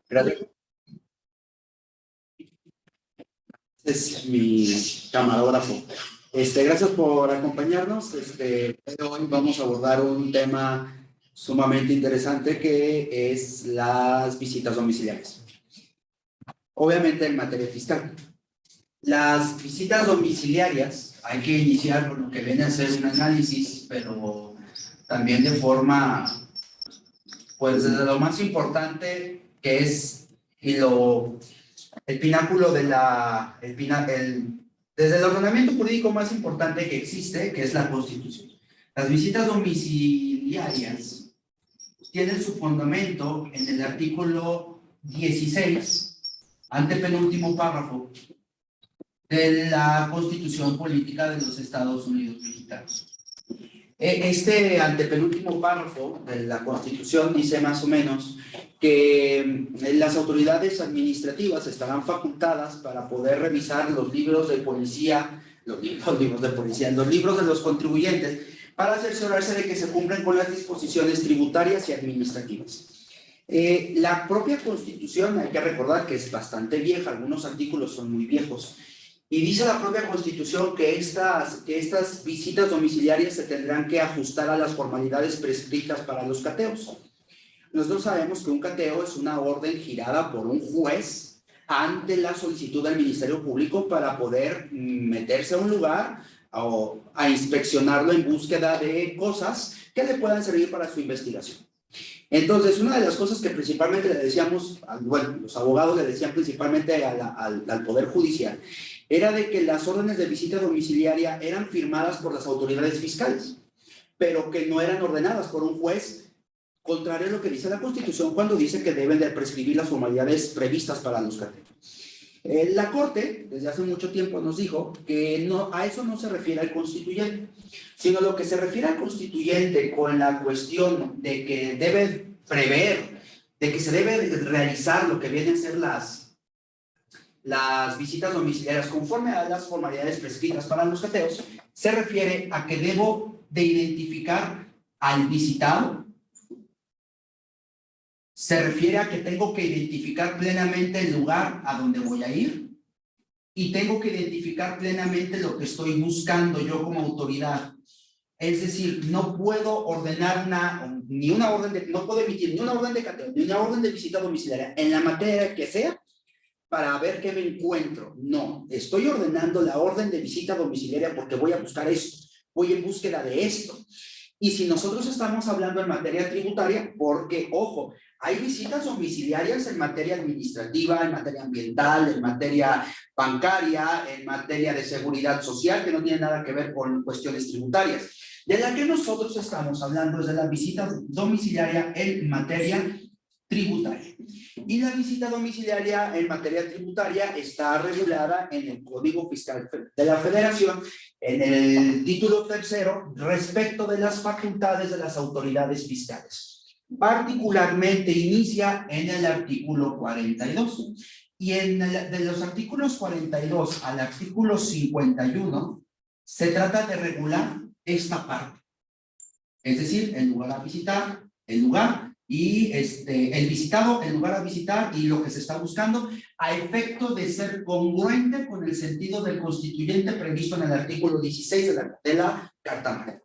Gracias. Es mi camarógrafo. Gracias por acompañarnos. Hoy vamos a abordar un tema sumamente interesante que es las visitas domiciliares. Obviamente en materia fiscal. Las visitas domiciliarias, hay que iniciar con lo que viene a ser un análisis, pero también de forma, pues desde lo más importante que es el pináculo de desde el ordenamiento jurídico más importante que existe, que es la Constitución. Las visitas domiciliarias tienen su fundamento en el artículo 16, antepenúltimo párrafo, de la Constitución Política de los Estados Unidos Mexicanos. Este antepenúltimo párrafo de la Constitución dice más o menos que las autoridades administrativas estarán facultadas para poder revisar los libros de policía, los libros de los contribuyentes, para cerciorarse de que se cumplen con las disposiciones tributarias y administrativas. La propia Constitución, hay que recordar que es bastante vieja, algunos artículos son muy viejos, y dice la propia Constitución que estas visitas domiciliarias se tendrán que ajustar a las formalidades prescritas para los cateos. Nosotros sabemos que un cateo es una orden girada por un juez ante la solicitud del Ministerio Público para poder meterse a un lugar o a inspeccionarlo en búsqueda de cosas que le puedan servir para su investigación. Entonces, una de las cosas que principalmente le decíamos, bueno, los abogados le decían principalmente al Poder Judicial, era de que las órdenes de visita domiciliaria eran firmadas por las autoridades fiscales, pero que no eran ordenadas por un juez, contrario a lo que dice la Constitución cuando dice que deben de prescribir las formalidades previstas para los cateos. La Corte, desde hace mucho tiempo, nos dijo que a eso no se refiere al constituyente, sino lo que se refiere al constituyente con la cuestión de que debe prever, de que se debe realizar lo que vienen a ser las visitas domiciliarias conforme a las formalidades prescritas para los cateos, se refiere a que debo de identificar al visitado, se refiere a que tengo que identificar plenamente el lugar a donde voy a ir y tengo que identificar plenamente lo que estoy buscando yo como autoridad. Es decir, no puedo ordenar no puedo emitir ni una orden de cateo, ni una orden de visita domiciliaria en la materia que sea para ver qué me encuentro. No, estoy ordenando la orden de visita domiciliaria porque voy a buscar esto, voy en búsqueda de esto. Y si nosotros estamos hablando en materia tributaria, porque, ojo, hay visitas domiciliarias en materia administrativa, en materia ambiental, en materia bancaria, en materia de seguridad social, que no tiene nada que ver con cuestiones tributarias. De la que nosotros estamos hablando es de la visita domiciliaria en materia tributaria. Y la visita domiciliaria en materia tributaria está regulada en el Código Fiscal de la Federación, en el título 3º, respecto de las facultades de las autoridades fiscales. Particularmente inicia en el artículo 42. Y de los artículos 42 al artículo 51, se trata de regular esta parte. Es decir, el lugar a visitar, el lugar y el visitado, el lugar a visitar y lo que se está buscando, a efecto de ser congruente con el sentido del constituyente previsto en el artículo 16 de la Carta Magna.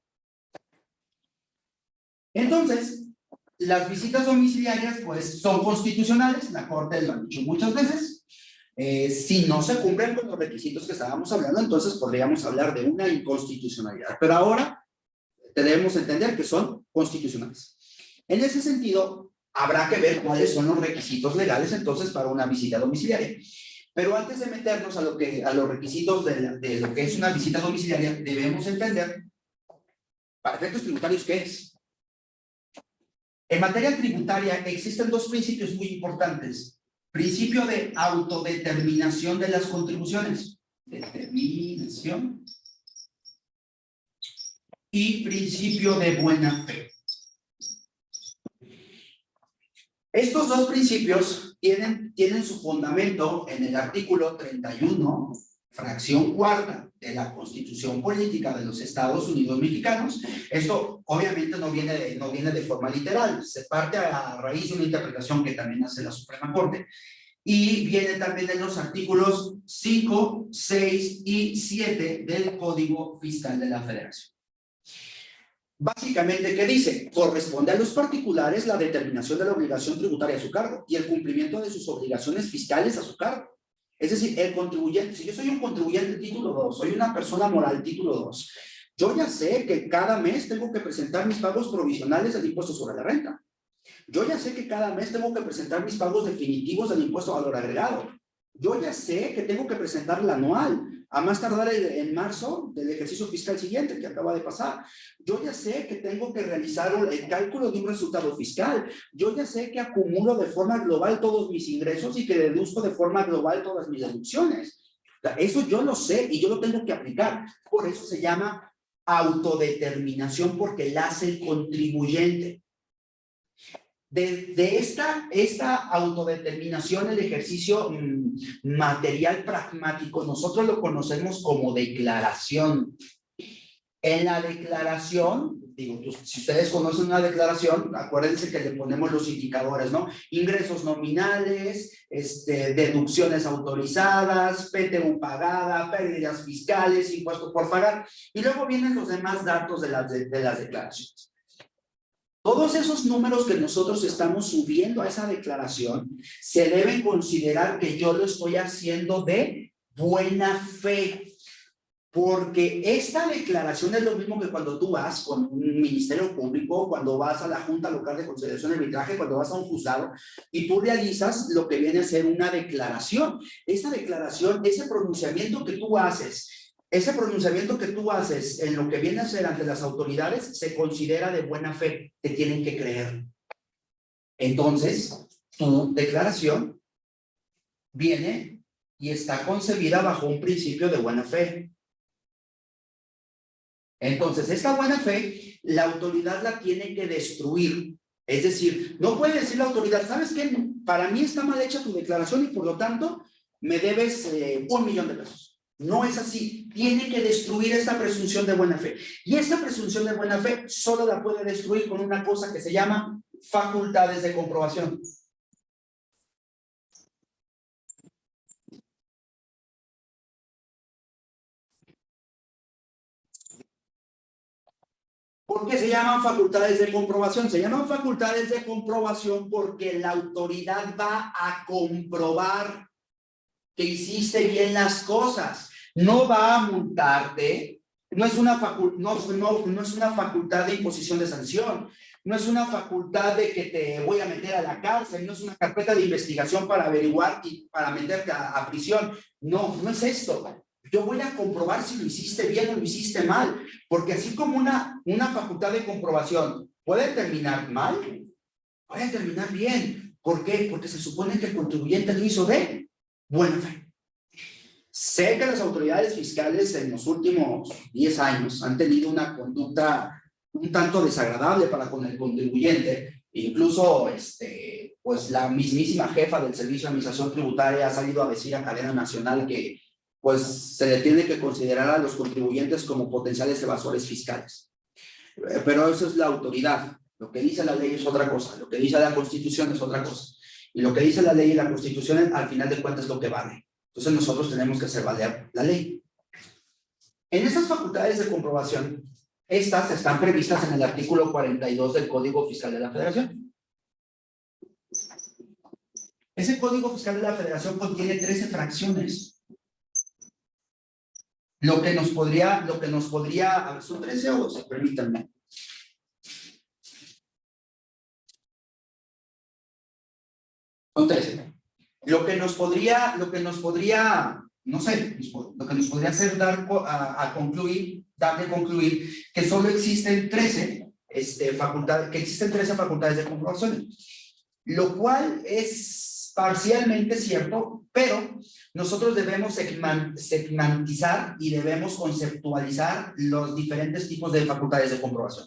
Entonces, las visitas domiciliarias pues son constitucionales, la Corte lo ha dicho muchas veces. Si no se cumplen con los requisitos que estábamos hablando, entonces podríamos hablar de una inconstitucionalidad, pero ahora debemos entender que son constitucionales. En ese sentido, habrá que ver cuáles son los requisitos legales entonces para una visita domiciliaria. Pero antes de meternos a los requisitos de lo que es una visita domiciliaria, debemos entender, para efectos tributarios, ¿qué es? En materia tributaria existen dos principios muy importantes. Principio de autodeterminación de las contribuciones. Determinación. Y principio de buena fe. Estos dos principios tienen su fundamento en el artículo 31 fracción cuarta de la Constitución Política de los Estados Unidos Mexicanos. Esto obviamente no viene de forma literal, se parte a raíz de una interpretación que también hace la Suprema Corte, y viene también en los artículos 5, 6 y 7 del Código Fiscal de la Federación. Básicamente, ¿qué dice? Corresponde a los particulares la determinación de la obligación tributaria a su cargo y el cumplimiento de sus obligaciones fiscales a su cargo. Es decir, el contribuyente, si yo soy un contribuyente título 2, soy una persona moral título 2, yo ya sé que cada mes tengo que presentar mis pagos provisionales del impuesto sobre la renta. Yo ya sé que cada mes tengo que presentar mis pagos definitivos del impuesto a valor agregado. Yo ya sé que tengo que presentar la anual, a más tardar en marzo del ejercicio fiscal siguiente que acaba de pasar. Yo ya sé que tengo que realizar el cálculo de un resultado fiscal. Yo ya sé que acumulo de forma global todos mis ingresos y que deduzco de forma global todas mis deducciones. Eso yo lo sé y yo lo tengo que aplicar. Por eso se llama autodeterminación, porque la hace el contribuyente. De esta autodeterminación, el ejercicio material pragmático, nosotros lo conocemos como declaración. En la declaración, digo, si ustedes conocen una declaración, acuérdense que le ponemos los indicadores, ¿no? Ingresos nominales, deducciones autorizadas, PTU pagada, pérdidas fiscales, impuestos por pagar, y luego vienen los demás datos de las declaraciones. Todos esos números que nosotros estamos subiendo a esa declaración se deben considerar que yo lo estoy haciendo de buena fe, porque esta declaración es lo mismo que cuando tú vas con un ministerio público, cuando vas a la Junta Local de Conciliación y Arbitraje, cuando vas a un juzgado y tú realizas lo que viene a ser una declaración. Esa declaración, ese pronunciamiento que tú haces en lo que viene a ser ante las autoridades se considera de buena fe, te tienen que creer. Entonces, tu declaración viene y está concebida bajo un principio de buena fe. Entonces, esta buena fe, la autoridad la tiene que destruir. Es decir, no puede decir la autoridad, ¿sabes qué? Para mí está mal hecha tu declaración y por lo tanto me debes $1,000,000. No es así. Tiene que destruir esta presunción de buena fe. Y esta presunción de buena fe solo la puede destruir con una cosa que se llama facultades de comprobación. ¿Por qué se llaman facultades de comprobación? Se llaman facultades de comprobación porque la autoridad va a comprobar que hiciste bien las cosas. No va a multarte, no es una facultad de imposición de sanción, no es una facultad de que te voy a meter a la cárcel, no es una carpeta de investigación para averiguar y para meterte a prisión. No, no es esto. Yo voy a comprobar si lo hiciste bien o lo hiciste mal, porque así como una facultad de comprobación puede terminar mal, puede terminar bien. ¿Por qué? Porque se supone que el contribuyente lo hizo de buena fe. Sé que las autoridades fiscales en los últimos 10 años han tenido una conducta un tanto desagradable para con el contribuyente. Incluso, pues la mismísima jefa del Servicio de Administración Tributaria ha salido a decir a cadena nacional que pues se le tiene que considerar a los contribuyentes como potenciales evasores fiscales. Pero eso es la autoridad. Lo que dice la ley es otra cosa. Lo que dice la Constitución es otra cosa. Y lo que dice la ley y la Constitución, al final de cuentas, es lo que vale. Entonces nosotros tenemos que hacer valer la ley. En estas facultades de comprobación, estas están previstas en el artículo 42 del Código Fiscal de la Federación. Ese Código Fiscal de la Federación contiene 13 fracciones. Lo que nos podría, a ver, son 13 o 12, permítanme. Son 13. Lo que nos podría, no sé, lo que nos podría hacer darle concluir que solo existen 13 facultades de comprobación, lo cual es parcialmente cierto, pero nosotros debemos segmentizar y debemos conceptualizar los diferentes tipos de facultades de comprobación.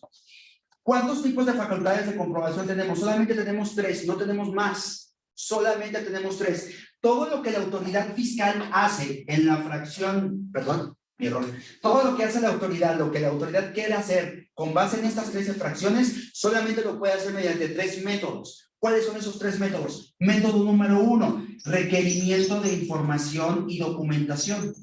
¿Cuántos tipos de facultades de comprobación tenemos? Solamente tenemos 3, no tenemos más. solamente tenemos 3. Todo lo que la autoridad fiscal hace en la fracción, perdón, mi error, todo lo que hace la autoridad, lo que la autoridad quiere hacer con base en estas 13 fracciones, solamente lo puede hacer mediante 3 métodos. ¿Cuáles son esos 3 métodos? Método número 1, requerimiento de información y documentación.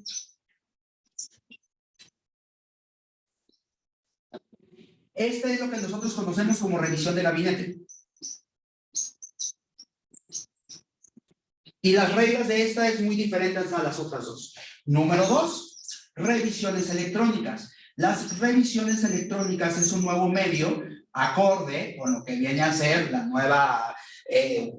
Este es lo que nosotros conocemos como revisión de gabinete. Y las reglas de esta es muy diferentes a las otras 2. Número 2, revisiones electrónicas. Las revisiones electrónicas es un nuevo medio acorde con lo que viene a ser la nueva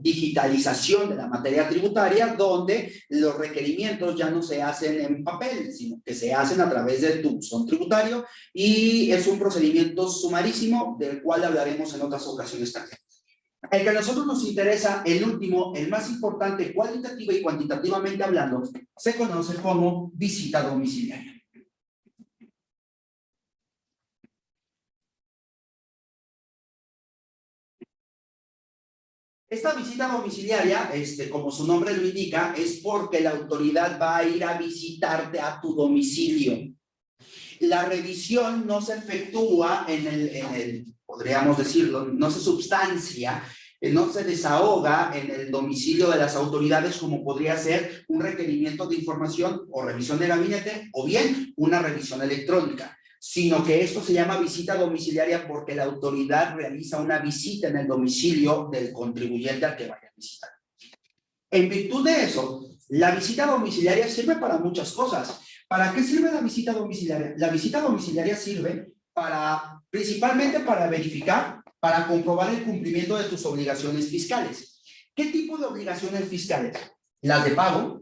digitalización de la materia tributaria, donde los requerimientos ya no se hacen en papel, sino que se hacen a través de tu buzón tributario, y es un procedimiento sumarísimo del cual hablaremos en otras ocasiones también. El que a nosotros nos interesa, el último, el más importante, cualitativa y cuantitativamente hablando, se conoce como visita domiciliaria. Esta visita domiciliaria, como su nombre lo indica, es porque la autoridad va a ir a visitarte a tu domicilio. La revisión no se efectúa podríamos decirlo, no se substancia, no se desahoga en el domicilio de las autoridades, como podría ser un requerimiento de información o revisión de gabinete, o bien una revisión electrónica, sino que esto se llama visita domiciliaria porque la autoridad realiza una visita en el domicilio del contribuyente al que vaya a visitar. En virtud de eso, la visita domiciliaria sirve para muchas cosas. ¿Para qué sirve la visita domiciliaria? La visita domiciliaria sirve principalmente para verificar, para comprobar el cumplimiento de tus obligaciones fiscales. ¿Qué tipo de obligaciones fiscales? Las de pago,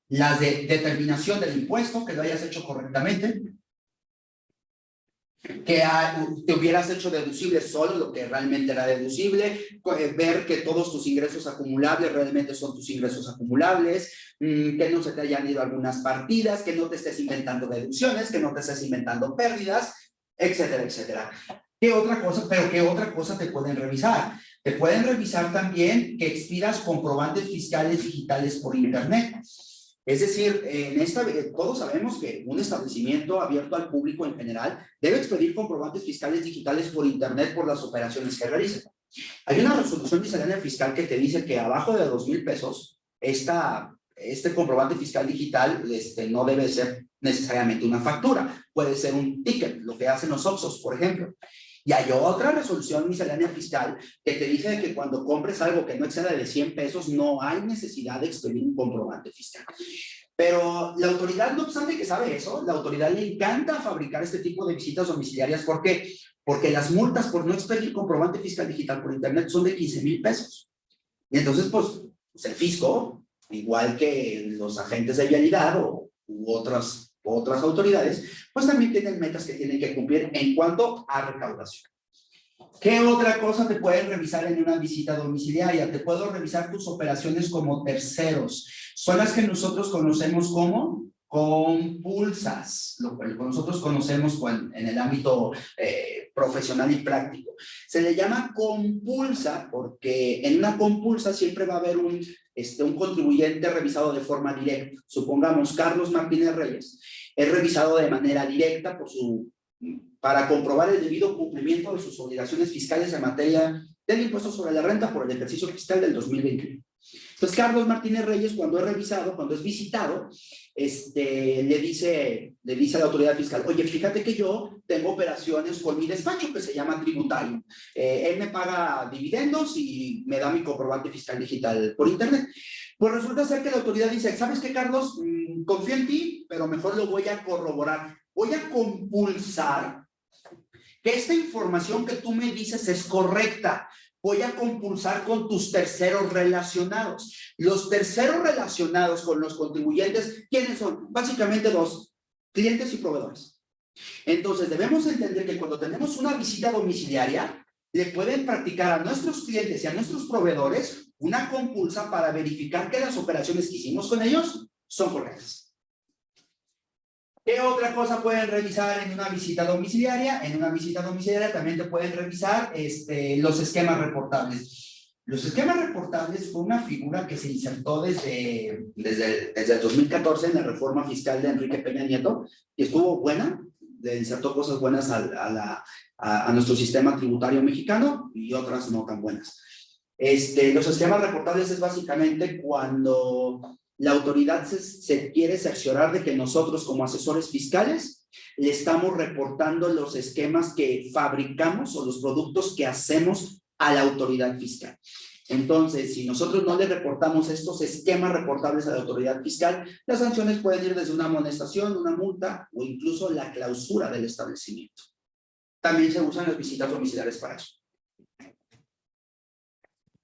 las de determinación del impuesto, que lo hayas hecho correctamente, que te hubieras hecho deducible solo lo que realmente era deducible, ver que todos tus ingresos acumulables realmente son tus ingresos acumulables, que no se te hayan ido algunas partidas, que no te estés inventando deducciones, que no te estés inventando pérdidas, etcétera, etcétera. ¿Qué otra cosa te pueden revisar? Te pueden revisar también que expidas comprobantes fiscales digitales por internet. Es decir, todos sabemos que un establecimiento abierto al público en general debe expedir comprobantes fiscales digitales por internet por las operaciones que realice. Hay una resolución miscelánea fiscal que te dice que abajo de 2,000 pesos, este comprobante fiscal digital no debe ser necesariamente una factura, puede ser un ticket, lo que hacen los Oxxos, por ejemplo. Y hay otra resolución miscelánea fiscal que te dice que cuando compres algo que no exceda de 100 pesos, no hay necesidad de expedir un comprobante fiscal. Pero la autoridad, no obstante que sabe eso, la autoridad le encanta fabricar este tipo de visitas domiciliarias. ¿Por qué? Porque las multas por no expedir comprobante fiscal digital por internet son de 15,000 pesos. Y entonces, pues el fisco, igual que los agentes de vialidad u otras autoridades, pues también tienen metas que tienen que cumplir en cuanto a recaudación. ¿Qué otra cosa te pueden revisar en una visita domiciliaria? Te puedo revisar tus operaciones como terceros. Son las que nosotros conocemos como compulsas, lo cual nosotros conocemos en el ámbito profesional y práctico. Se le llama compulsa porque en una compulsa siempre va a haber un contribuyente revisado de forma directa. Supongamos Carlos Martínez Reyes es revisado de manera directa para comprobar el debido cumplimiento de sus obligaciones fiscales en materia del impuesto sobre la renta por el ejercicio fiscal del 2021. Entonces, Carlos Martínez Reyes, cuando es visitado, le dice a la autoridad fiscal: oye, fíjate que yo tengo operaciones con mi despacho que se llama tributario. Él me paga dividendos y me da mi comprobante fiscal digital por internet. Pues resulta ser que la autoridad dice: ¿sabes qué, Carlos? Confío en ti, pero mejor lo voy a corroborar. Voy a compulsar que esta información que tú me dices es correcta. Voy a compulsar con tus terceros relacionados. Los terceros relacionados con los contribuyentes, ¿quiénes son? Básicamente 2, clientes y proveedores. Entonces, debemos entender que cuando tenemos una visita domiciliaria, le pueden practicar a nuestros clientes y a nuestros proveedores una compulsa para verificar que las operaciones que hicimos con ellos son correctas. ¿Qué otra cosa pueden revisar en una visita domiciliaria? En una visita domiciliaria también te pueden revisar los esquemas reportables. Los esquemas reportables fue una figura que se insertó desde el 2014 en la reforma fiscal de Enrique Peña Nieto, y estuvo buena, le insertó cosas buenas a nuestro sistema tributario mexicano y otras no tan buenas. Los esquemas reportables es básicamente cuando la autoridad se quiere cerciorar de que nosotros como asesores fiscales le estamos reportando los esquemas que fabricamos o los productos que hacemos a la autoridad fiscal. Entonces, si nosotros no le reportamos estos esquemas reportables a la autoridad fiscal, las sanciones pueden ir desde una amonestación, una multa o incluso la clausura del establecimiento. También se usan las visitas domiciliares para eso.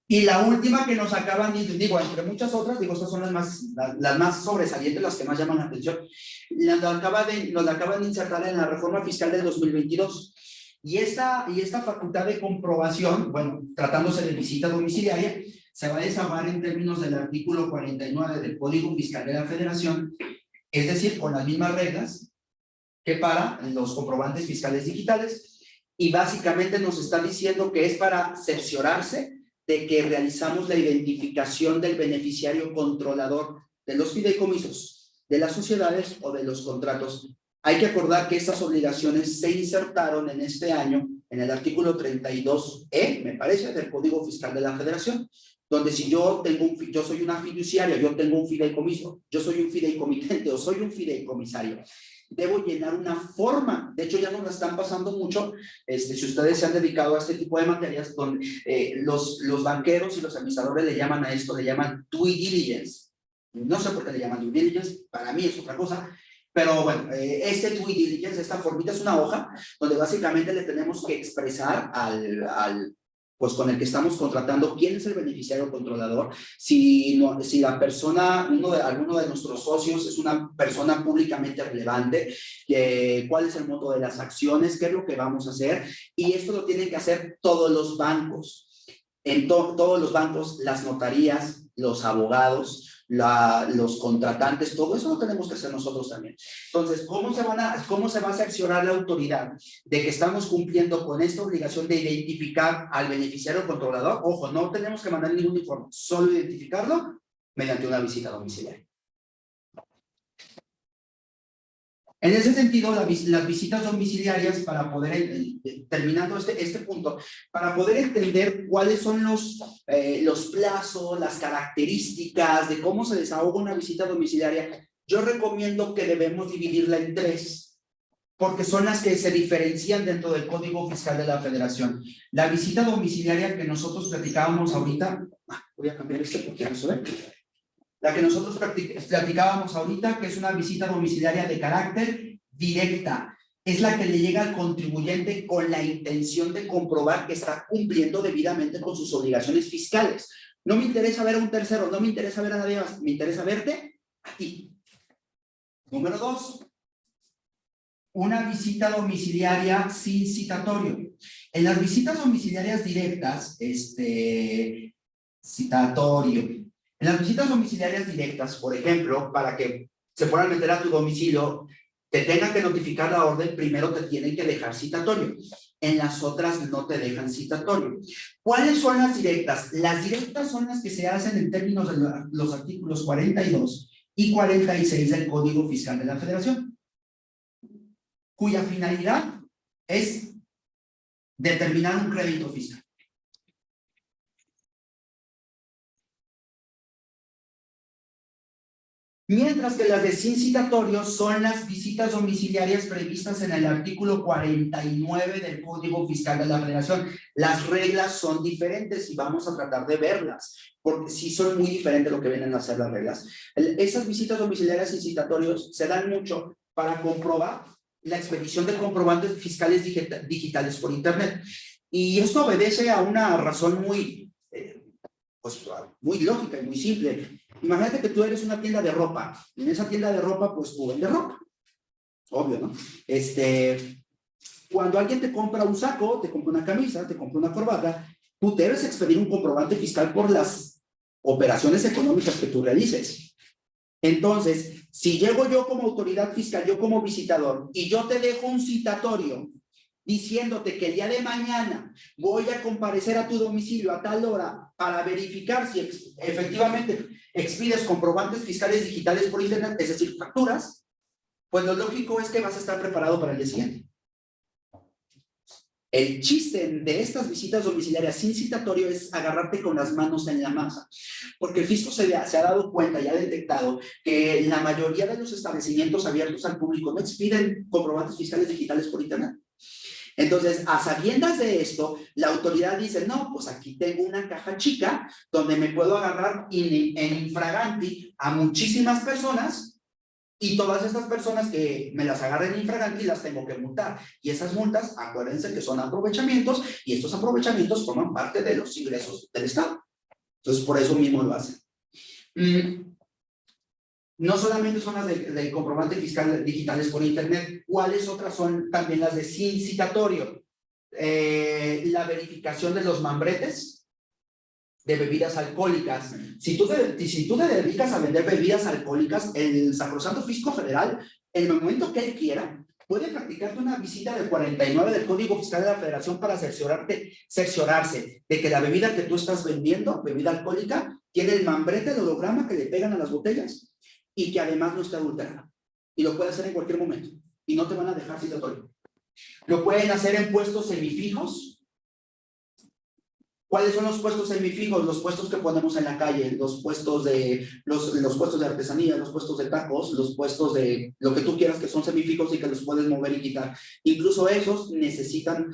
Y la última que nos acaban de, digo, entre muchas otras, digo, estas son las más sobresalientes, las que más llaman la atención, nos la acaban de insertar en la reforma fiscal del 2022. Y esta facultad de comprobación, bueno, tratándose de visita domiciliaria, se va a desahogar en términos del artículo 49 del Código Fiscal de la Federación, es decir, con las mismas reglas que para los comprobantes fiscales digitales, y básicamente nos está diciendo que es para cerciorarse de que realizamos la identificación del beneficiario controlador de los fideicomisos, de las sociedades o de los contratos. Hay que acordar que estas obligaciones se insertaron en este año en el artículo 32E, me parece, del Código Fiscal de la Federación, donde si yo soy una fiduciaria, yo tengo un fideicomiso, yo soy un fideicomitente o soy un fideicomisario, debo llenar una forma. De hecho, ya nos la están pasando mucho, si ustedes se han dedicado a este tipo de materias, donde los banqueros y los administradores le llaman a esto, le llaman due diligence. No sé por qué le llaman due diligence, para mí es otra cosa. Pero bueno, este due diligence, esta formita es una hoja donde básicamente le tenemos que expresar pues con el que estamos contratando quién es el beneficiario controlador, si la persona, alguno de nuestros socios es una persona públicamente relevante, cuál es el monto de las acciones, qué es lo que vamos a hacer, y esto lo tienen que hacer todos los bancos. En todos los bancos, las notarías, los abogados, los contratantes, todo eso lo tenemos que hacer nosotros también. Entonces, ¿cómo se va a cerciorar la autoridad de que estamos cumpliendo con esta obligación de identificar al beneficiario controlador? Ojo, no tenemos que mandar ningún informe, solo identificarlo mediante una visita domiciliaria. En ese sentido, las visitas domiciliarias, para poder, terminando este punto, para poder entender cuáles son los plazos, las características de cómo se desahoga una visita domiciliaria, yo recomiendo que debemos dividirla en 3, porque son las que se diferencian dentro del Código Fiscal de la Federación. La visita domiciliaria que nosotros platicábamos ahorita, voy a cambiar porque no se ve. La que nosotros platicábamos ahorita, que es una visita domiciliaria de carácter directa, es la que le llega al contribuyente con la intención de comprobar que está cumpliendo debidamente con sus obligaciones fiscales. No me interesa ver a un tercero, no me interesa ver a nadie más, me interesa verte a ti. Número 2, una visita domiciliaria sin citatorio. En las visitas domiciliarias directas, citatorio. En las visitas domiciliarias directas, por ejemplo, para que se puedan meter a tu domicilio, te tengan que notificar la orden, primero te tienen que dejar citatorio. En las otras no te dejan citatorio. ¿Cuáles son las directas? Las directas son las que se hacen en términos de los artículos 42 y 46 del Código Fiscal de la Federación, cuya finalidad es determinar un crédito fiscal. Mientras que las de sin citatorio son las visitas domiciliarias previstas en el artículo 49 del Código Fiscal de la Federación. Las reglas son diferentes y vamos a tratar de verlas, porque sí son muy diferentes lo que vienen a ser las reglas. Esas visitas domiciliarias sin citatorios se dan mucho para comprobar la expedición de comprobantes fiscales digitales por Internet. Y esto obedece a una razón muy lógica y muy simple. Imagínate que tú eres una tienda de ropa. En esa tienda de ropa, pues tú vendes ropa. Obvio, ¿no? Cuando alguien te compra un saco, te compra una camisa, te compra una corbata, tú debes expedir un comprobante fiscal por las operaciones económicas que tú realices. Entonces, si llego yo como autoridad fiscal, yo como visitador, y yo te dejo un citatorio diciéndote que el día de mañana voy a comparecer a tu domicilio a tal hora para verificar si efectivamente expides comprobantes fiscales digitales por internet, es decir, facturas, pues lo lógico es que vas a estar preparado para el día siguiente. El chiste de estas visitas domiciliarias sin citatorio es agarrarte con las manos en la masa, porque el fisco se ha dado cuenta y ha detectado que la mayoría de los establecimientos abiertos al público no expiden comprobantes fiscales digitales por internet. Entonces, a sabiendas de esto, la autoridad dice, no, pues aquí tengo una caja chica donde me puedo agarrar en infraganti a muchísimas personas y todas estas personas que me las agarren infraganti las tengo que multar. Y esas multas, acuérdense que son aprovechamientos y estos aprovechamientos forman parte de los ingresos del Estado. Entonces, por eso mismo lo hacen. No solamente son las de comprobante fiscal digitales por internet, ¿cuáles otras son también las de sin citatorio? La verificación de los mambretes de bebidas alcohólicas. Si tú te dedicas a vender bebidas alcohólicas, el Sacrosanto Fisco Federal, en el momento que él quiera, puede practicarte una visita del 49 del Código Fiscal de la Federación para cerciorarse de que la bebida que tú estás vendiendo, bebida alcohólica, tiene el mambrete, el holograma que le pegan a las botellas y que además no está adulterada. Y lo puede hacer en cualquier momento. Y no te van a dejar citatorio. Lo pueden hacer en puestos semifijos. ¿Cuáles son los puestos semifijos? Los puestos que ponemos en la calle, los puestos de artesanía, los puestos de tacos, los puestos de lo que tú quieras que son semifijos y que los puedes mover y quitar. Incluso esos necesitan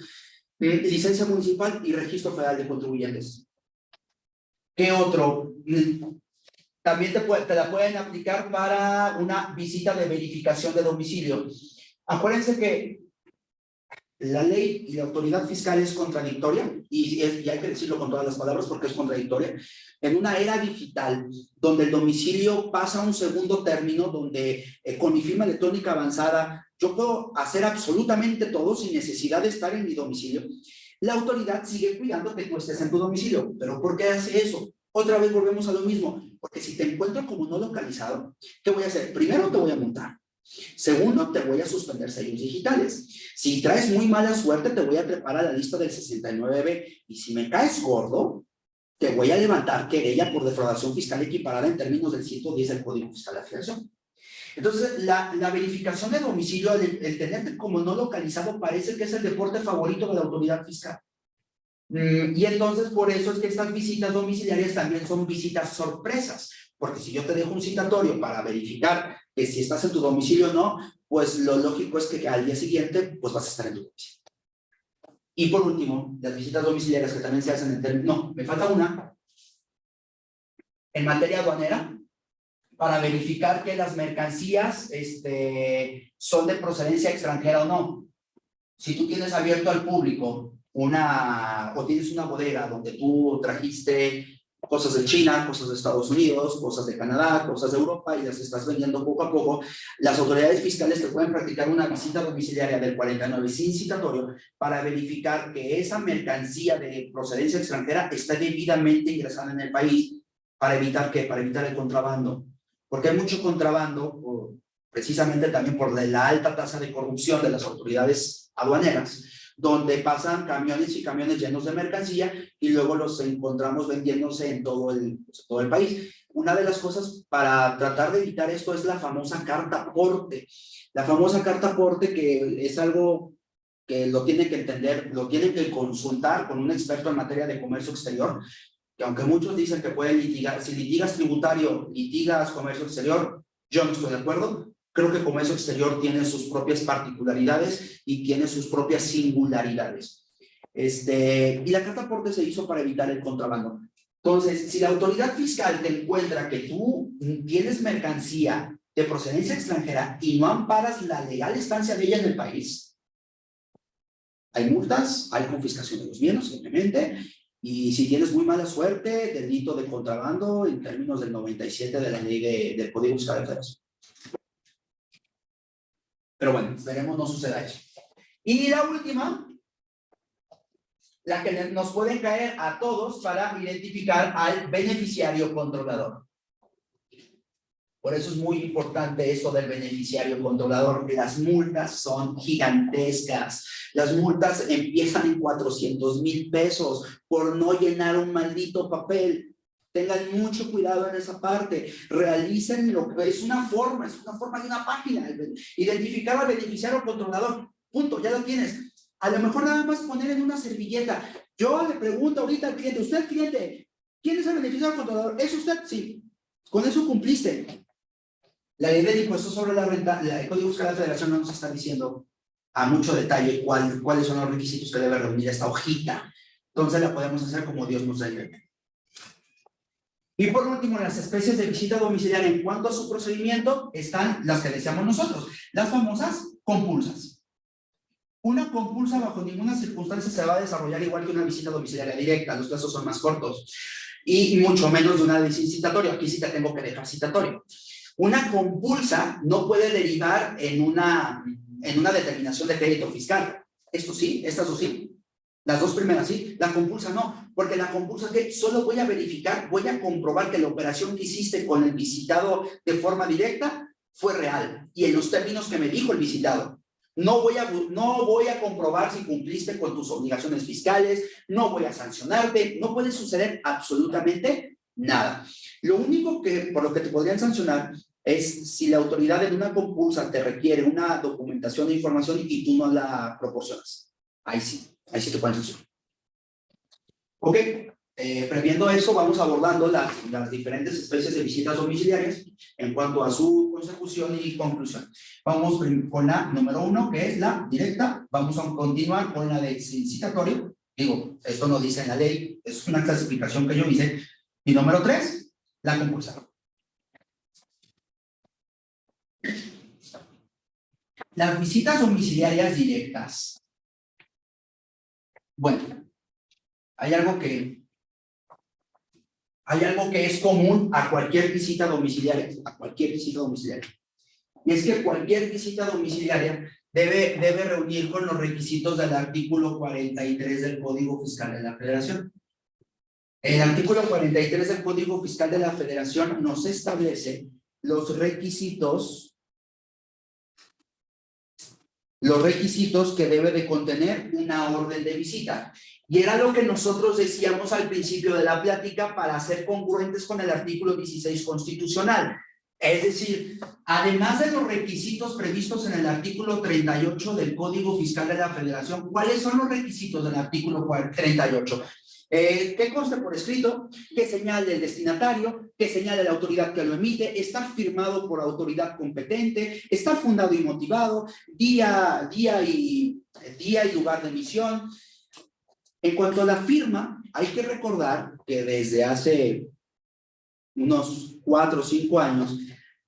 licencia municipal y registro federal de contribuyentes. ¿Qué otro? También te la pueden aplicar para una visita de verificación de domicilio. Acuérdense que la ley y la autoridad fiscal es contradictoria, y hay que decirlo con todas las palabras porque es contradictoria. En una era digital, donde el domicilio pasa a un segundo término, donde con mi firma electrónica avanzada, yo puedo hacer absolutamente todo sin necesidad de estar en mi domicilio, la autoridad sigue cuidando que tú estés en tu domicilio. ¿Pero por qué hace eso? Otra vez volvemos a lo mismo, porque si te encuentro como no localizado, ¿qué voy a hacer? Primero te voy a multar. Segundo, te voy a suspender sellos digitales. Si traes muy mala suerte, te voy a trepar a la lista del 69B. Y si me caes gordo, te voy a levantar querella por defraudación fiscal equiparada en términos del 110 del Código Fiscal de la Federación. Entonces, la verificación de domicilio, el tenerte como no localizado, parece que es el deporte favorito de la autoridad fiscal. Y entonces, por eso es que estas visitas domiciliarias también son visitas sorpresas. Porque si yo te dejo un citatorio para verificar que si estás en tu domicilio o no, pues lo lógico es que al día siguiente pues vas a estar en tu domicilio. Y por último, las visitas domiciliarias que también se hacen en términos... No, me falta una. En materia aduanera, para verificar que las mercancías son de procedencia extranjera o no. Si tú tienes abierto al público o tienes una bodega donde tú trajiste cosas de China, cosas de Estados Unidos, cosas de Canadá, cosas de Europa y las estás vendiendo poco a poco, las autoridades fiscales te pueden practicar una visita domiciliaria del 49 sin citatorio para verificar que esa mercancía de procedencia extranjera está debidamente ingresada en el país. ¿Para evitar qué? Para evitar el contrabando. Porque hay mucho contrabando, precisamente también por la alta tasa de corrupción de las autoridades aduaneras, donde pasan camiones y camiones llenos de mercancía y luego los encontramos vendiéndose en todo el país. Una de las cosas para tratar de evitar esto es la famosa carta aporte. La famosa carta aporte, que es algo que lo tienen que entender, lo tienen que consultar con un experto en materia de comercio exterior, que aunque muchos dicen que pueden litigar, si litigas tributario, litigas comercio exterior, yo no estoy de acuerdo. Creo que comercio exterior tiene sus propias particularidades y tiene sus propias singularidades. Y la carta aporte se hizo para evitar el contrabando. Entonces, si la autoridad fiscal te encuentra que tú tienes mercancía de procedencia extranjera y no amparas la legal estancia de ella en el país, hay multas, hay confiscación de los bienes, simplemente. Y si tienes muy mala suerte, delito de contrabando en términos del 97 de la ley del Código Fiscal de la Federación. Pero bueno, esperemos no suceda eso. Y la última, la que nos puede caer a todos para identificar al beneficiario controlador. Por eso es muy importante esto del beneficiario controlador. Las multas son gigantescas. Las multas empiezan en 400,000 pesos por no llenar un maldito papel. Tengan mucho cuidado en esa parte. Realicen lo que es una forma de una página. Identificar al beneficiario controlador. Punto, ya lo tienes. A lo mejor nada más poner en una servilleta. Yo le pregunto ahorita al cliente, usted cliente, ¿quién es el beneficiario controlador? ¿Es usted? Sí. Con eso cumpliste. La ley del impuesto sobre la renta, el Código Fiscal de la Federación no nos está diciendo a mucho detalle cuáles son los requisitos que debe reunir esta hojita. Entonces la podemos hacer como Dios nos dé. Y por último, las especies de visita domiciliaria en cuanto a su procedimiento están las que deseamos nosotros, las famosas compulsas. Una compulsa bajo ninguna circunstancia se va a desarrollar igual que una visita domiciliaria directa, los plazos son más cortos y mucho menos de una visita citatoria. Aquí sí te tengo que dejar citatorio. Una compulsa no puede derivar en una determinación de crédito fiscal. Esto sí, estas o sí. Las dos primeras sí, la compulsa no, porque la compulsa que solo voy a verificar, voy a comprobar que la operación que hiciste con el visitado de forma directa fue real y en los términos que me dijo el visitado. No voy a comprobar si cumpliste con tus obligaciones fiscales, no voy a sancionarte, no puede suceder absolutamente nada. Lo único por lo que te podrían sancionar es si la autoridad en una compulsa te requiere una documentación de información y tú no la proporcionas. Ahí sí te pueden sancionar. Ok, previendo eso, vamos abordando las diferentes especies de visitas domiciliarias en cuanto a su consecución y conclusión. Vamos con la número 1, que es la directa. Vamos a continuar con la de citatorio. Digo, esto no dice en la ley, es una clasificación que yo hice. Y número 3, la compulsa. Las visitas domiciliarias directas. Bueno, hay algo que es común a cualquier visita domiciliaria, Y es que cualquier visita domiciliaria debe reunir con los requisitos del artículo 43 del Código Fiscal de la Federación. El artículo 43 del Código Fiscal de la Federación nos establece los requisitos que debe de contener una orden de visita. Y era lo que nosotros decíamos al principio de la plática para ser congruentes con el artículo 16 constitucional. Es decir, además de los requisitos previstos en el artículo 38 del Código Fiscal de la Federación, ¿cuáles son los requisitos del artículo 38? Que conste por escrito, que señale el destinatario, que señale la autoridad que lo emite, estar firmado por autoridad competente, estar fundado y motivado, día y lugar de emisión. En cuanto a la firma, hay que recordar que desde hace unos 4 o 5 años,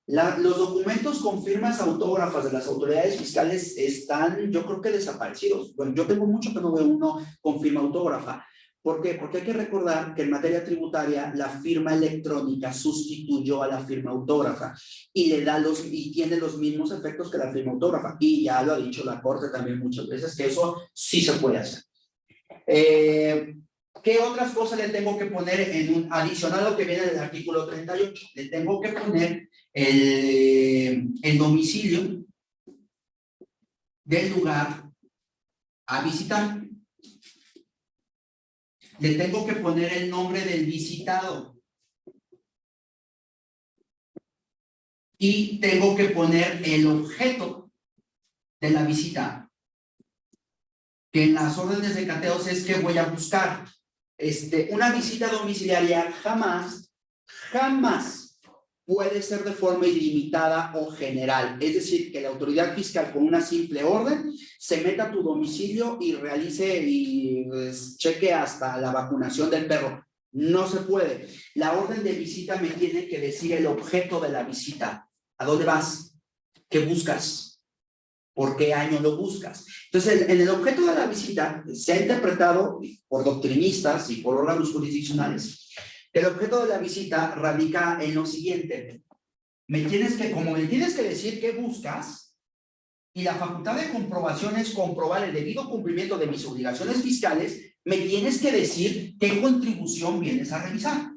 los documentos con firmas autógrafas de las autoridades fiscales están, yo creo que desaparecidos. Bueno, yo tengo mucho que no veo uno con firma autógrafa. ¿Por qué? Porque hay que recordar que en materia tributaria la firma electrónica sustituyó a la firma autógrafa y tiene los mismos efectos que la firma autógrafa. Y ya lo ha dicho la Corte también muchas veces que eso sí se puede hacer. ¿Qué otras cosas le tengo que poner adicional a lo que viene del artículo 38? Le tengo que poner el domicilio del lugar a visitar. Le tengo que poner el nombre del visitado. Y tengo que poner el objeto de la visita. Que en las órdenes de cateos es que voy a buscar. Una visita domiciliaria jamás puede ser de forma ilimitada o general. Es decir, que la autoridad fiscal con una simple orden se meta a tu domicilio y realice y cheque hasta la vacunación del perro. No se puede. La orden de visita me tiene que decir el objeto de la visita. ¿A dónde vas? ¿Qué buscas? ¿Por qué año lo buscas? Entonces, en el objeto de la visita se ha interpretado por doctrinistas y por órganos jurisdiccionales. El objeto de la visita radica en lo siguiente. Como me tienes que decir qué buscas, y la facultad de comprobación es comprobar el debido cumplimiento de mis obligaciones fiscales, me tienes que decir qué contribución vienes a realizar.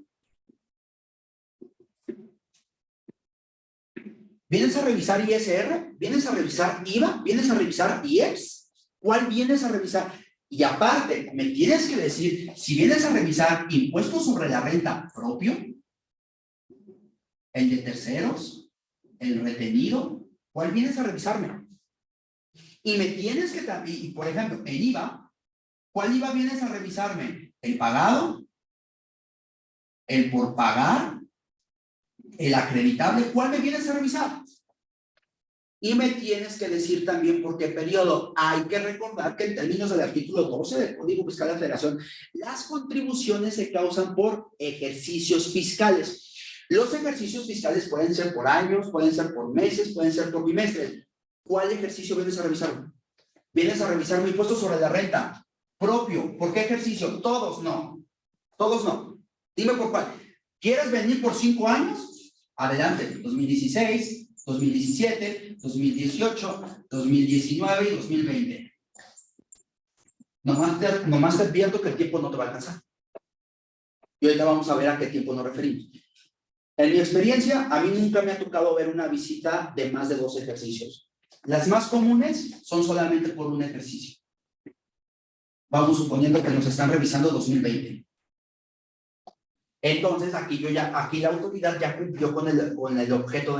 ¿Vienes a revisar ISR? ¿Vienes a revisar IVA? ¿Vienes a revisar IEPS? ¿Cuál vienes a revisar? Y aparte, me tienes que decir, si vienes a revisar impuestos sobre la renta propio, el de terceros, el retenido, ¿cuál vienes a revisarme? Y me tienes que también, y por ejemplo, en IVA, ¿cuál IVA vienes a revisarme? ¿El pagado? ¿El por pagar? ¿El acreditable? ¿Cuál me vienes a revisar? Y me tienes que decir también por qué periodo. Hay que recordar que en términos del artículo 12 del Código Fiscal de la Federación, las contribuciones se causan por ejercicios fiscales. Los ejercicios fiscales pueden ser por años, pueden ser por meses, pueden ser por bimestres. ¿Cuál ejercicio vienes a revisar? ¿Vienes a revisar mi impuesto sobre la renta propio? ¿Por qué ejercicio? Todos no. Todos no. Dime por cuál. ¿Quieres venir por 5 años? Adelante. 2016, 2017, 2018, 2019 y 2020. Nomás te advierto que el tiempo no te va a alcanzar. Y ahorita vamos a ver a qué tiempo nos referimos. En mi experiencia, a mí nunca me ha tocado ver una visita de más de 2 ejercicios. Las más comunes son solamente por un ejercicio. Vamos suponiendo que nos están revisando 2020. Entonces, aquí la autoridad ya cumplió con el objeto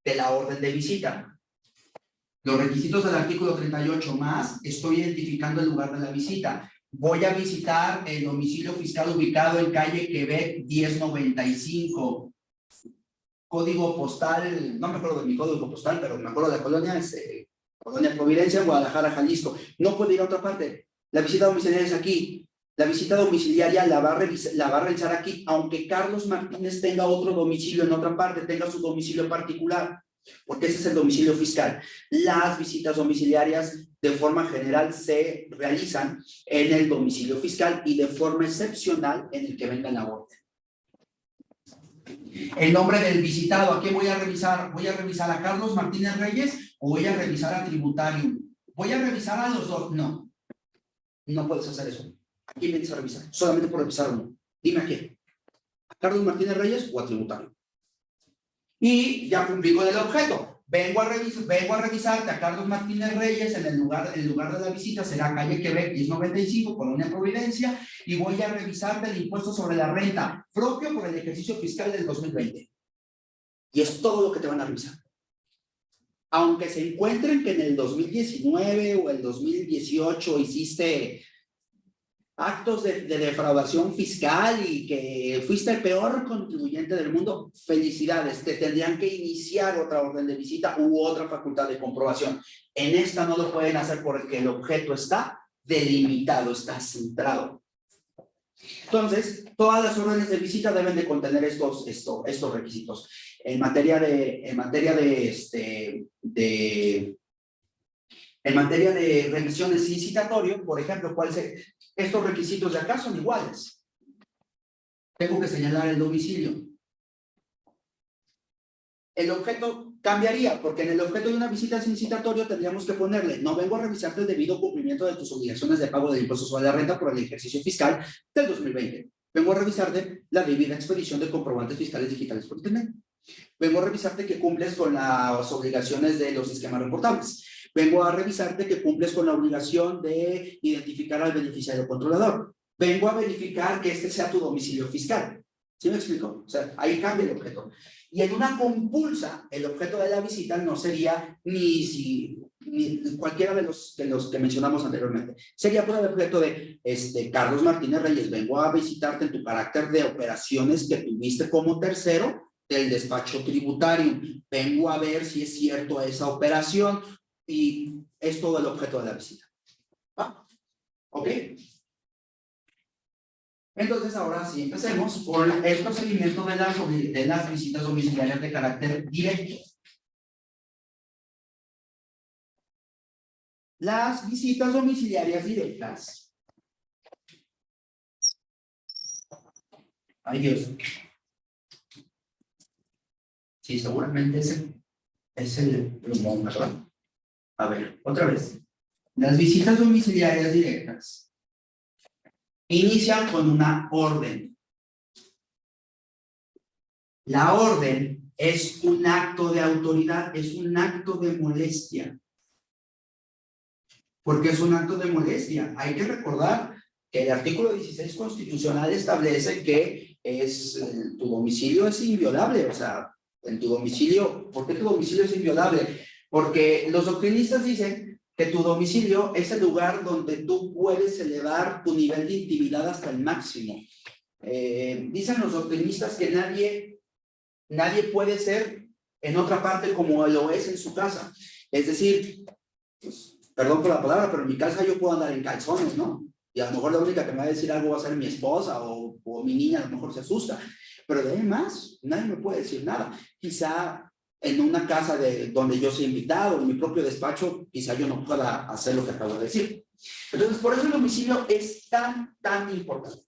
de la orden de visita. Los requisitos del artículo 38 más, estoy identificando el lugar de la visita. Voy a visitar el domicilio fiscal ubicado en calle Quebec 1095. Código postal, no me acuerdo de mi código postal, pero me acuerdo de la colonia, Colonia Providencia, en Guadalajara, Jalisco. No puedo ir a otra parte. La visita domiciliaria es aquí. La visita domiciliaria la va a realizar aquí, aunque Carlos Martínez tenga otro domicilio en otra parte, tenga su domicilio particular, porque ese es el domicilio fiscal. Las visitas domiciliarias de forma general se realizan en el domicilio fiscal y de forma excepcional en el que venga la orden. El nombre del visitado, ¿a qué voy a revisar? ¿Voy a revisar a Carlos Martínez Reyes o voy a revisar a Tributarium? ¿Voy a revisar a los dos? No, no puedes hacer eso. ¿A quién vienes a revisar? Solamente por revisar uno. Dime a quién. ¿A Carlos Martínez Reyes o a Tributario? Y ya cumplí con el objeto. Vengo a revisarte a Carlos Martínez Reyes en el lugar de la visita, será calle Quebec 1095, Colonia Providencia, y voy a revisarte el impuesto sobre la renta propio por el ejercicio fiscal del 2020. Y es todo lo que te van a revisar. Aunque se encuentren que en el 2019 o el 2018 hiciste actos de defraudación fiscal y que fuiste el peor contribuyente del mundo, felicidades, te tendrían que iniciar otra orden de visita u otra facultad de comprobación. En esta no lo pueden hacer porque el objeto está delimitado, está centrado. Entonces, todas las órdenes de visita deben de contener estos requisitos. En materia de revisiones sin citatorio, por ejemplo, estos requisitos de acá son iguales. Tengo que señalar el domicilio. El objeto cambiaría, porque en el objeto de una visita sin citatorio tendríamos que ponerle: no vengo a revisarte el debido cumplimiento de tus obligaciones de pago del impuesto sobre la renta por el ejercicio fiscal del 2020. Vengo a revisarte la debida expedición de comprobantes fiscales digitales por internet. Vengo a revisarte que cumples con las obligaciones de los esquemas reportables. Vengo a revisarte que cumples con la obligación de identificar al beneficiario controlador. Vengo a verificar que este sea tu domicilio fiscal. ¿Sí me explico? O sea, ahí cambia el objeto. Y en una compulsa, el objeto de la visita no sería ni cualquiera de los que mencionamos anteriormente. Sería por el objeto de Carlos Martínez Reyes, vengo a visitarte en tu carácter de operaciones que tuviste como tercero del despacho tributario. Vengo a ver si es cierto esa operación. Y es todo el objeto de la visita. ¿Va? ¿Ok? Entonces, ahora sí, empecemos por el procedimiento de las visitas domiciliarias de carácter directo. Las visitas domiciliarias directas. Ay, Dios. Sí, seguramente es el plumón, ¿verdad? A ver, otra vez. Las visitas domiciliarias directas inician con una orden. La orden es un acto de autoridad, es un acto de molestia. ¿Por qué es un acto de molestia? Hay que recordar que el artículo 16 constitucional establece que tu domicilio es inviolable, o sea, en tu domicilio, ¿por qué tu domicilio es inviolable? Porque los doctrinistas dicen que tu domicilio es el lugar donde tú puedes elevar tu nivel de intimidad hasta el máximo. Dicen los doctrinistas que nadie puede ser en otra parte como lo es en su casa. Es decir, pues, perdón por la palabra, pero en mi casa yo puedo andar en calzones, ¿no? Y a lo mejor la única que me va a decir algo va a ser mi esposa o mi niña, a lo mejor se asusta. Pero de ahí más, nadie me puede decir nada. Quizá en una casa donde yo soy invitado, en mi propio despacho, quizá yo no pueda hacer lo que acabo de decir. Entonces, por eso el domicilio es tan importante.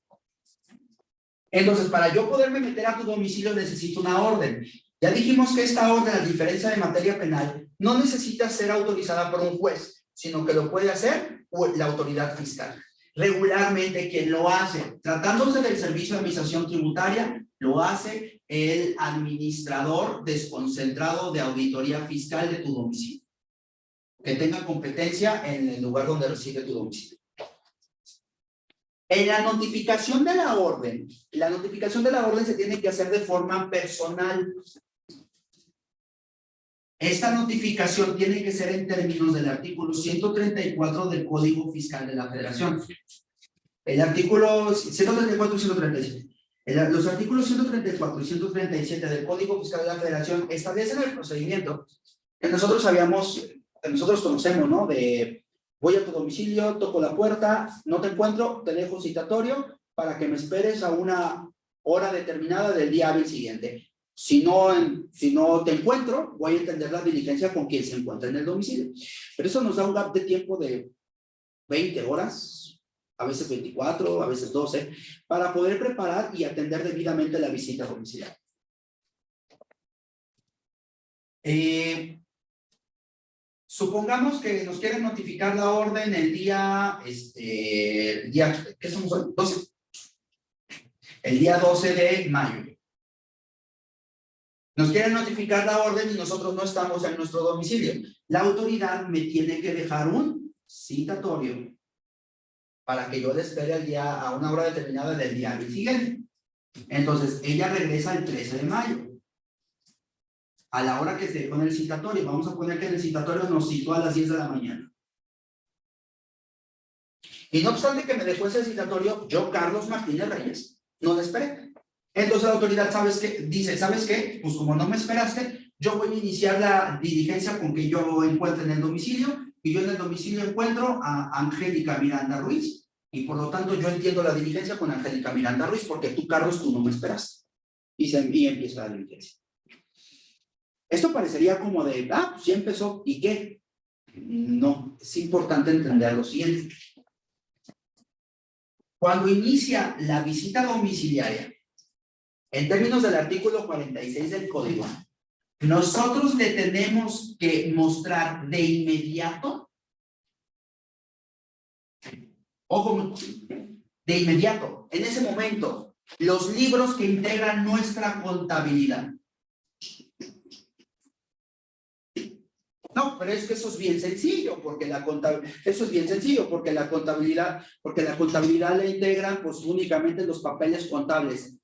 Entonces, para yo poderme meter a tu domicilio necesito una orden. Ya dijimos que esta orden, a diferencia de materia penal, no necesita ser autorizada por un juez, sino que lo puede hacer la autoridad fiscal. Regularmente, quien lo hace, tratándose del Servicio de Administración Tributaria, lo hace el administrador desconcentrado de auditoría fiscal de tu domicilio, que tenga competencia en el lugar donde reside tu domicilio. En la notificación de la orden se tiene que hacer de forma personal. Esta notificación tiene que ser en términos del artículo 134 del Código Fiscal de la Federación. El artículo 134 y 137. Los artículos 134 y 137 del Código Fiscal de la Federación establecen el procedimiento que nosotros conocemos, ¿no? De voy a tu domicilio, toco la puerta, no te encuentro, te dejo citatorio para que me esperes a una hora determinada del día hábil siguiente. Si no te encuentro, voy a entender la diligencia con quien se encuentra en el domicilio. Pero eso nos da un gap de tiempo de 20 horas, a veces 24, a veces 12, para poder preparar y atender debidamente la visita domiciliaria. Supongamos que nos quieren notificar la orden el día, ¿qué somos hoy? 12. El día 12 de mayo. Nos quieren notificar la orden y nosotros no estamos en nuestro domicilio. La autoridad me tiene que dejar un citatorio para que yo le espere a una hora determinada del día siguiente. Entonces, ella regresa el 13 de mayo. A la hora que se dejó en el citatorio, vamos a poner que el citatorio nos citó a las 10 de la mañana. Y no obstante que me dejó ese citatorio, yo, Carlos Martínez Reyes, no le esperé. Entonces la autoridad, dice, ¿sabes qué? Pues como no me esperaste, yo voy a iniciar la diligencia con que yo encuentre en el domicilio, y yo en el domicilio encuentro a Angélica Miranda Ruiz, y por lo tanto yo entiendo la diligencia con Angélica Miranda Ruiz, porque tú, Carlos, tú no me esperaste. Y empieza la diligencia. Esto parecería como de, pues ya empezó, ¿y qué? No, es importante entender lo siguiente. Cuando inicia la visita domiciliaria, en términos del artículo 46 del Código, nosotros le tenemos que mostrar de inmediato, ojo, de inmediato, en ese momento, los libros que integran nuestra contabilidad. No, pero es que eso es bien sencillo, porque la contabilidad la integran pues únicamente los papeles contables.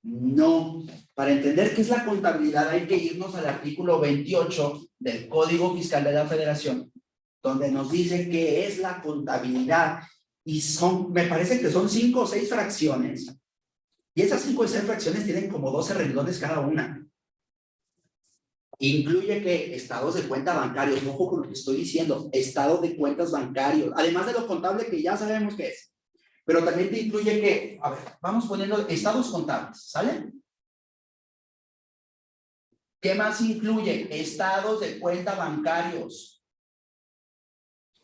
No, para entender qué es la contabilidad hay que irnos al artículo 28 del Código Fiscal de la Federación, donde nos dice qué es la contabilidad, y me parece que son 5 o 6 fracciones, y esas 5 o 6 fracciones tienen como 12 renglones cada una. Incluye que estados de cuenta bancarios, ojo con lo que estoy diciendo, estado de cuentas bancarios, además de lo contable que ya sabemos qué es. Pero también te incluye que, a ver, vamos poniendo estados contables, ¿sale? ¿Qué más incluye? Estados de cuenta bancarios.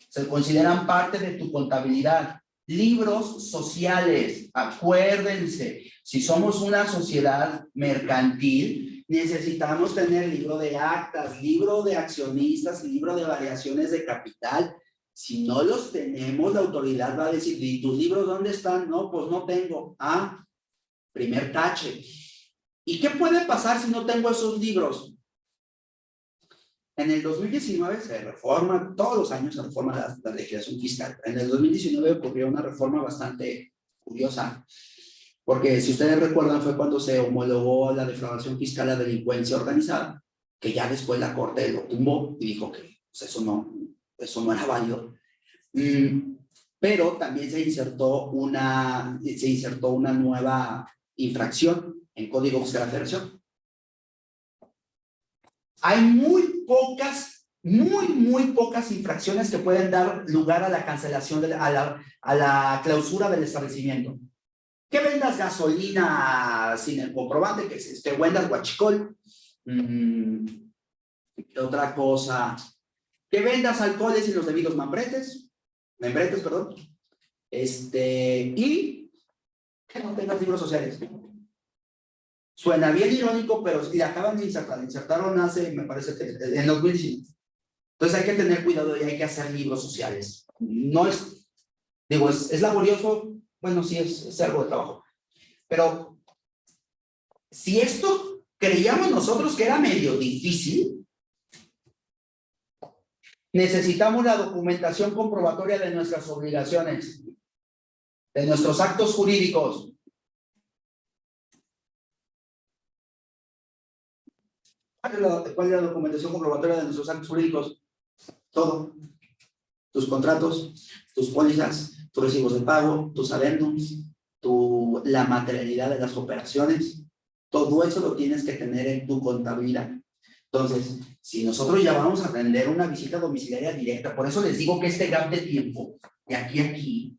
Se consideran parte de tu contabilidad. Libros sociales, acuérdense, si somos una sociedad mercantil, necesitamos tener libro de actas, libro de accionistas, libro de variaciones de capital. Si no los tenemos, la autoridad va a decir, ¿y tus libros dónde están? No, pues no tengo. Ah, primer tache. ¿Y qué puede pasar si no tengo esos libros? En el 2019 se reforma, todos los años se reforma la legislación fiscal. En el 2019 ocurrió una reforma bastante curiosa, porque si ustedes recuerdan fue cuando se homologó la defraudación fiscal a delincuencia organizada, que ya después la Corte lo tumbó y dijo que pues, eso no era válido. Pero también se insertó una nueva infracción en Código Fiscal de la Federación. Hay muy pocas infracciones que pueden dar lugar a la cancelación, a la clausura del establecimiento. Que vendas gasolina sin el comprobante, que vendas huachicol. Otra cosa, que vendas alcoholes sin los debidos membretes, perdón. Y que no tengas libros sociales. Suena bien irónico, pero le acaban de insertar. Insertaron hace, me parece que en 2019. Entonces hay que tener cuidado y hay que hacer libros sociales. No es, digo, es laborioso, bueno, sí, es algo de trabajo. Pero si esto creíamos nosotros que era medio difícil, necesitamos la documentación comprobatoria de nuestras obligaciones, de nuestros actos jurídicos. ¿Cuál es la documentación comprobatoria de nuestros actos jurídicos? Todo. Tus contratos, tus pólizas, tus recibos de pago, tus adendums, la materialidad de las operaciones. Todo eso lo tienes que tener en tu contabilidad. Entonces, si nosotros ya vamos a atender una visita domiciliaria directa, por eso les digo que este gap de tiempo de aquí a aquí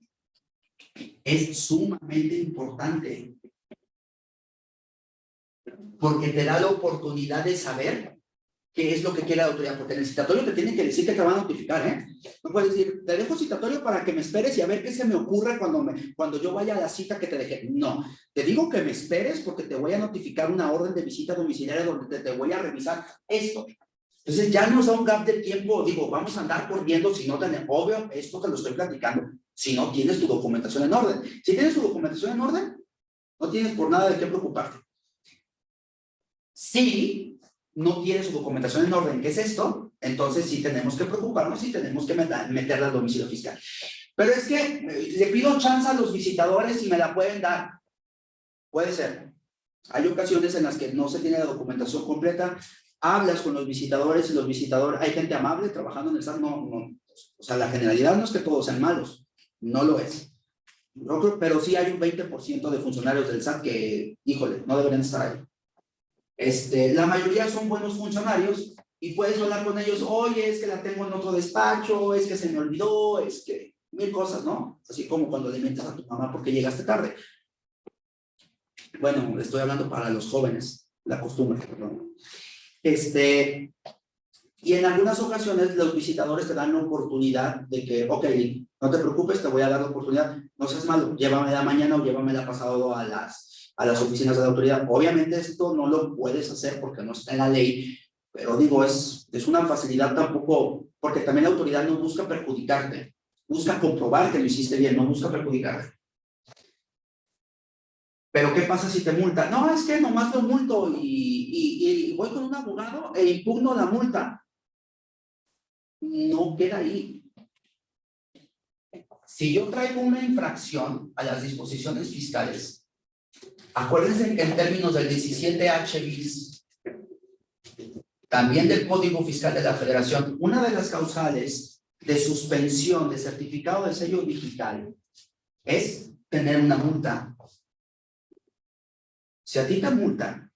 es sumamente importante. Porque te da la oportunidad de saber qué es lo que quiere la autoridad, porque en el citatorio te tienen que decir que te van a notificar, ¿eh? No puedes decir, te dejo citatorio para que me esperes y a ver qué se me ocurre cuando yo vaya a la cita que te dejé. No, te digo que me esperes porque te voy a notificar una orden de visita domiciliaria donde te voy a revisar esto. Entonces ya nos da un gap de tiempo, digo, vamos a andar corriendo si no tenemos, obvio, esto te lo estoy platicando, si no tienes tu documentación en orden. Si tienes tu documentación en orden, no tienes por nada de qué preocuparte. Si no tiene su documentación en orden, ¿qué es esto? Entonces sí tenemos que preocuparnos y tenemos que meterla al domicilio fiscal. Pero es que le pido chance a los visitadores y me la pueden dar. Puede ser. Hay ocasiones en las que no se tiene la documentación completa, hablas con los visitadores y los visitadores, hay gente amable trabajando en el SAT, o sea, la generalidad no es que todos sean malos, no lo es. No creo, pero sí hay un 20% de funcionarios del SAT que, híjole, no deberían estar ahí. La mayoría son buenos funcionarios y puedes hablar con ellos, oye, es que la tengo en otro despacho, es que se me olvidó, es que mil cosas, ¿no? Así como cuando le mientes a tu mamá porque llegaste tarde. Bueno, estoy hablando para los jóvenes, la costumbre, perdón. Y en algunas ocasiones los visitadores te dan la oportunidad de que, ok, no te preocupes, te voy a dar la oportunidad, no seas malo, llévamela mañana o llévamela pasado a las oficinas de la autoridad. Obviamente esto no lo puedes hacer porque no está en la ley, pero digo, es una facilidad tampoco, porque también la autoridad no busca perjudicarte, busca comprobar que lo hiciste bien, no busca perjudicarte. Pero ¿qué pasa si te multan? No, es que nomás lo multo y voy con un abogado e impugno la multa. No queda ahí. Si yo traigo una infracción a las disposiciones fiscales, acuérdense que en términos del 17H bis, también del Código Fiscal de la Federación, una de las causales de suspensión de certificado de sello digital es tener una multa. Si a ti te multan,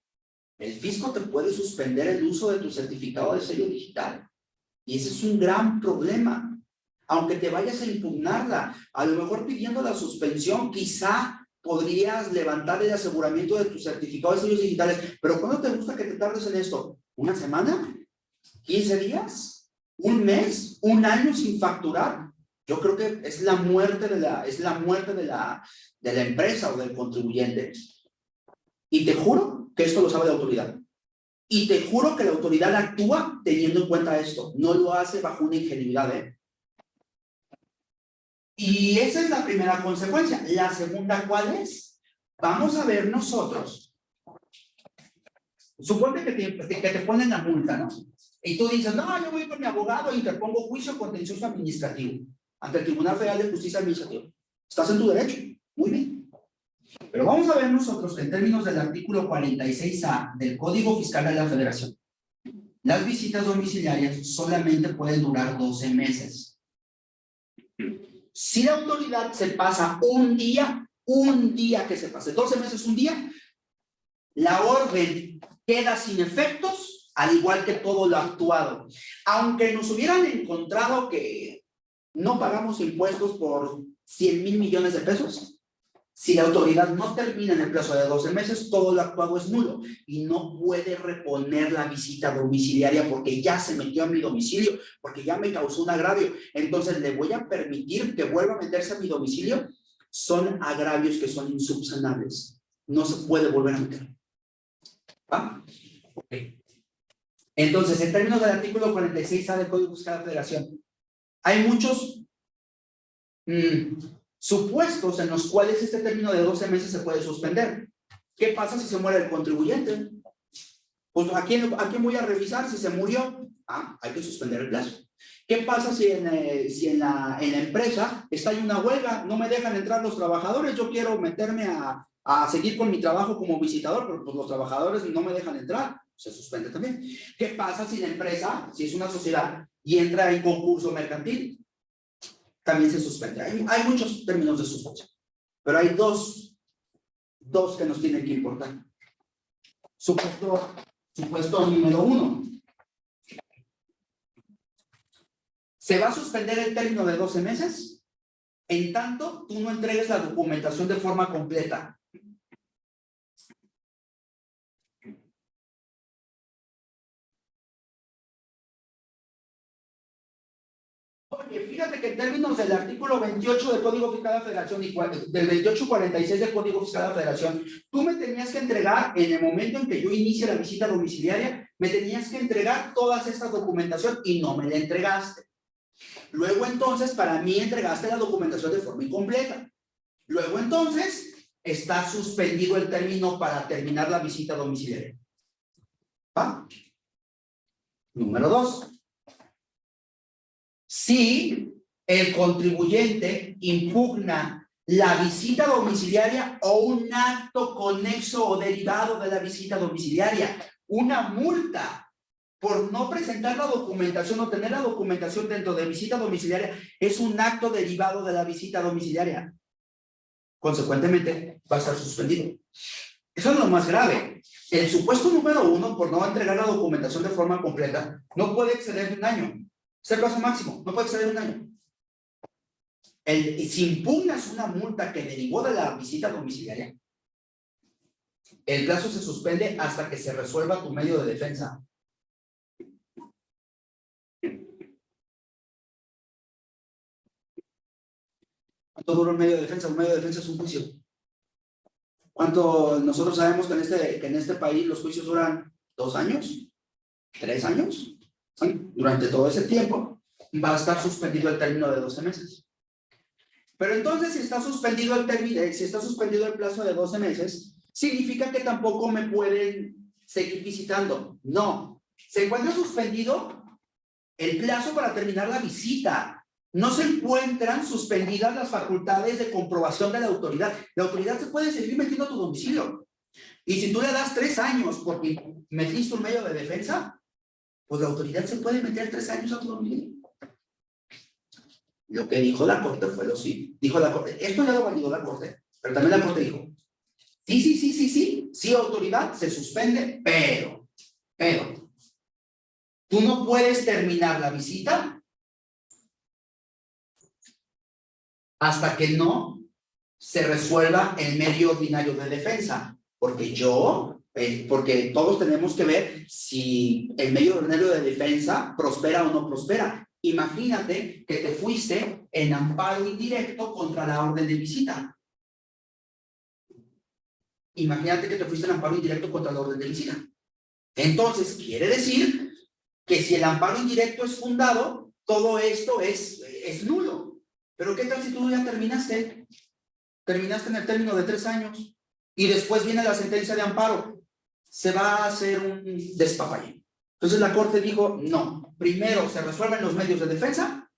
el fisco te puede suspender el uso de tu certificado de sello digital. Y ese es un gran problema. Aunque te vayas a impugnarla, a lo mejor pidiendo la suspensión, quizá podrías levantar el aseguramiento de tu certificado de sellos digitales. Pero ¿cuándo te gusta que te tardes en esto? ¿Una semana? ¿15 días? ¿Un mes? ¿Un año sin facturar? Yo creo que es la muerte de la empresa o del contribuyente. Y te juro que esto lo sabe la autoridad. Y te juro que la autoridad actúa teniendo en cuenta esto. No lo hace bajo una ingenuidad, ¿eh? Y esa es la primera consecuencia. La segunda, ¿cuál es? Vamos a ver nosotros Suponte que te ponen la multa, ¿no? Y tú dices, no, yo voy con mi abogado e interpongo juicio contencioso administrativo ante el Tribunal Federal de Justicia Administrativa. Estás en tu derecho, muy bien. Pero vamos a ver nosotros, en términos del artículo 46A del Código Fiscal de la Federación, las visitas domiciliarias solamente pueden durar 12 meses. Si la autoridad se pasa un día que se pase, 12 meses, un día, la orden queda sin efectos, al igual que todo lo actuado. Aunque nos hubieran encontrado que no pagamos impuestos por 100,000 millones de pesos, si la autoridad no termina en el plazo de 12 meses, todo lo actuado es nulo y no puede reponer la visita domiciliaria porque ya se metió a mi domicilio, porque ya me causó un agravio. Entonces, ¿le voy a permitir que vuelva a meterse a mi domicilio? Son agravios que son insubsanables. No se puede volver a meter. ¿Va? Ok. Entonces, en términos del artículo 46A del Código Fiscal de la Federación, hay muchos supuestos en los cuales este término de 12 meses se puede suspender. ¿Qué pasa si se muere el contribuyente? Pues ¿a quién voy a revisar si se murió? Hay que suspender el plazo. ¿Qué pasa si en la empresa está en una huelga? No me dejan entrar los trabajadores, yo quiero meterme a seguir con mi trabajo como visitador, pero pues los trabajadores no me dejan entrar, se suspende también. ¿Qué pasa si la empresa, si es una sociedad y entra en concurso mercantil? También se suspende. Hay muchos términos de suspensión, pero hay dos que nos tienen que importar. Supuesto número 1. Se va a suspender el término de 12 meses en tanto tú no entregues la documentación de forma completa. Oye, fíjate que en términos del artículo 28 del Código Fiscal de la Federación y del 2846 del Código Fiscal de la Federación, tú me tenías que entregar, en el momento en que yo inicie la visita domiciliaria, me tenías que entregar toda esta documentación y no me la entregaste. Luego entonces, para mí entregaste la documentación de forma incompleta. Luego entonces, está suspendido el término para terminar la visita domiciliaria. ¿Va? Número 2. Si el contribuyente impugna la visita domiciliaria o un acto conexo o derivado de la visita domiciliaria, una multa por no presentar la documentación o tener la documentación dentro de visita domiciliaria, es un acto derivado de la visita domiciliaria. Consecuentemente, va a estar suspendido. Eso es lo más grave. El supuesto número 1, por no entregar la documentación de forma completa, no puede exceder de un año. Es el plazo máximo, no puede exceder de un año. Si impugnas una multa que derivó de la visita domiciliaria, el plazo se suspende hasta que se resuelva tu medio de defensa. ¿Cuánto dura un medio de defensa? Un medio de defensa es un juicio. ¿Cuánto? Nosotros sabemos que en este país los juicios duran 2 años, 3 años. Durante todo ese tiempo va a estar suspendido el término de 12 meses. Pero entonces, si está suspendido el plazo de 12 meses, significa que tampoco me pueden seguir visitando. No. Se encuentra suspendido el plazo para terminar la visita. No se encuentran suspendidas las facultades de comprobación de la autoridad. La autoridad se puede seguir metiendo a tu domicilio. Y si tú le das 3 años porque metiste un medio de defensa, pues la autoridad se puede meter 3 años a tu domicilio. Lo que dijo la Corte fue lo siguiente. Dijo la Corte, esto ya lo validó la Corte, pero también la Corte dijo, sí, autoridad, se suspende, pero, tú no puedes terminar la visita hasta que no se resuelva el medio ordinario de defensa, porque todos tenemos que ver si el medio ordinario de defensa prospera o no prospera. Imagínate que te fuiste en amparo indirecto contra la orden de visita. Entonces, quiere decir que si el amparo indirecto es fundado, todo esto es nulo. Pero ¿qué tal si tú ya terminaste? Terminaste en el término de 3 años y después viene la sentencia de amparo. se va a hacer un despapalle. Entonces la Corte dijo, no, primero se resuelven los medios de defensa,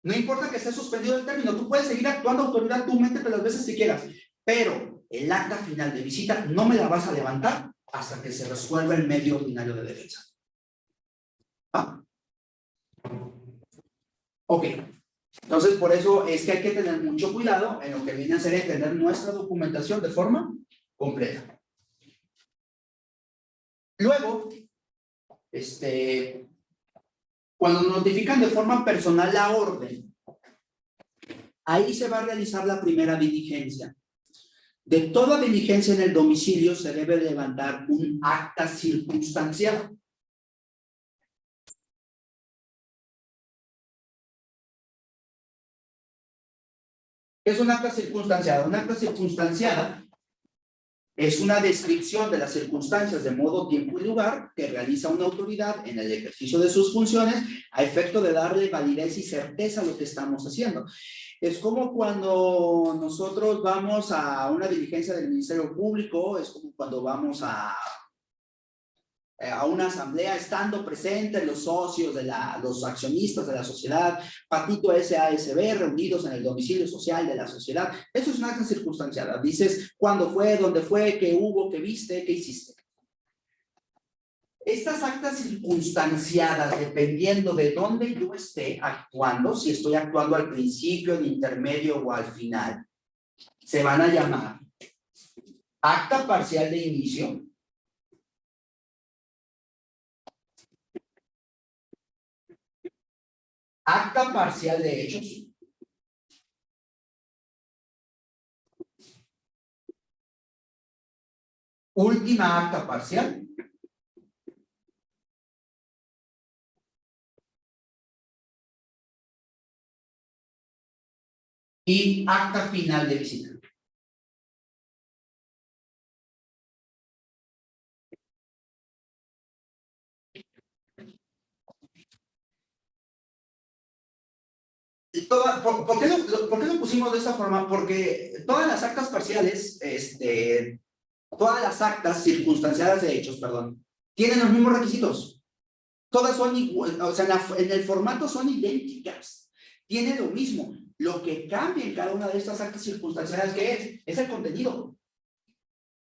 no importa que esté suspendido el término, tú puedes seguir actuando autoridad, tú métete las veces que quieras, pero el acta final de visita no me la vas a levantar hasta que se resuelva el medio ordinario de defensa. ¿Ah? Ok. Entonces, por eso es que hay que tener mucho cuidado en lo que viene a ser tener nuestra documentación de forma completa. Luego, cuando notifican de forma personal la orden, ahí se va a realizar la primera diligencia. De toda diligencia en el domicilio se debe levantar un acta circunstanciada. ¿Qué es un acta circunstanciada? Un acta circunstanciada es una descripción de las circunstancias de modo, tiempo y lugar que realiza una autoridad en el ejercicio de sus funciones a efecto de darle validez y certeza a lo que estamos haciendo. Es como cuando nosotros vamos a una diligencia del Ministerio Público, es como cuando vamos a una asamblea estando presentes los socios, los accionistas de la sociedad, Patito SASB, reunidos en el domicilio social de la sociedad. Eso es una acta circunstanciada. Dices cuándo fue, dónde fue, qué hubo, qué viste, qué hiciste. Estas actas circunstanciadas, dependiendo de dónde yo esté actuando, si estoy actuando al principio, en intermedio o al final, se van a llamar acta parcial de inicio, acta parcial de hechos, última acta parcial y acta final de visita. ¿Por qué lo pusimos de esta forma? Porque todas las actas parciales, todas las actas circunstanciadas de hechos, perdón, tienen los mismos requisitos. Todas son igual, o sea, en el formato son idénticas. Tienen lo mismo. Lo que cambia en cada una de estas actas circunstanciadas, ¿qué es el contenido?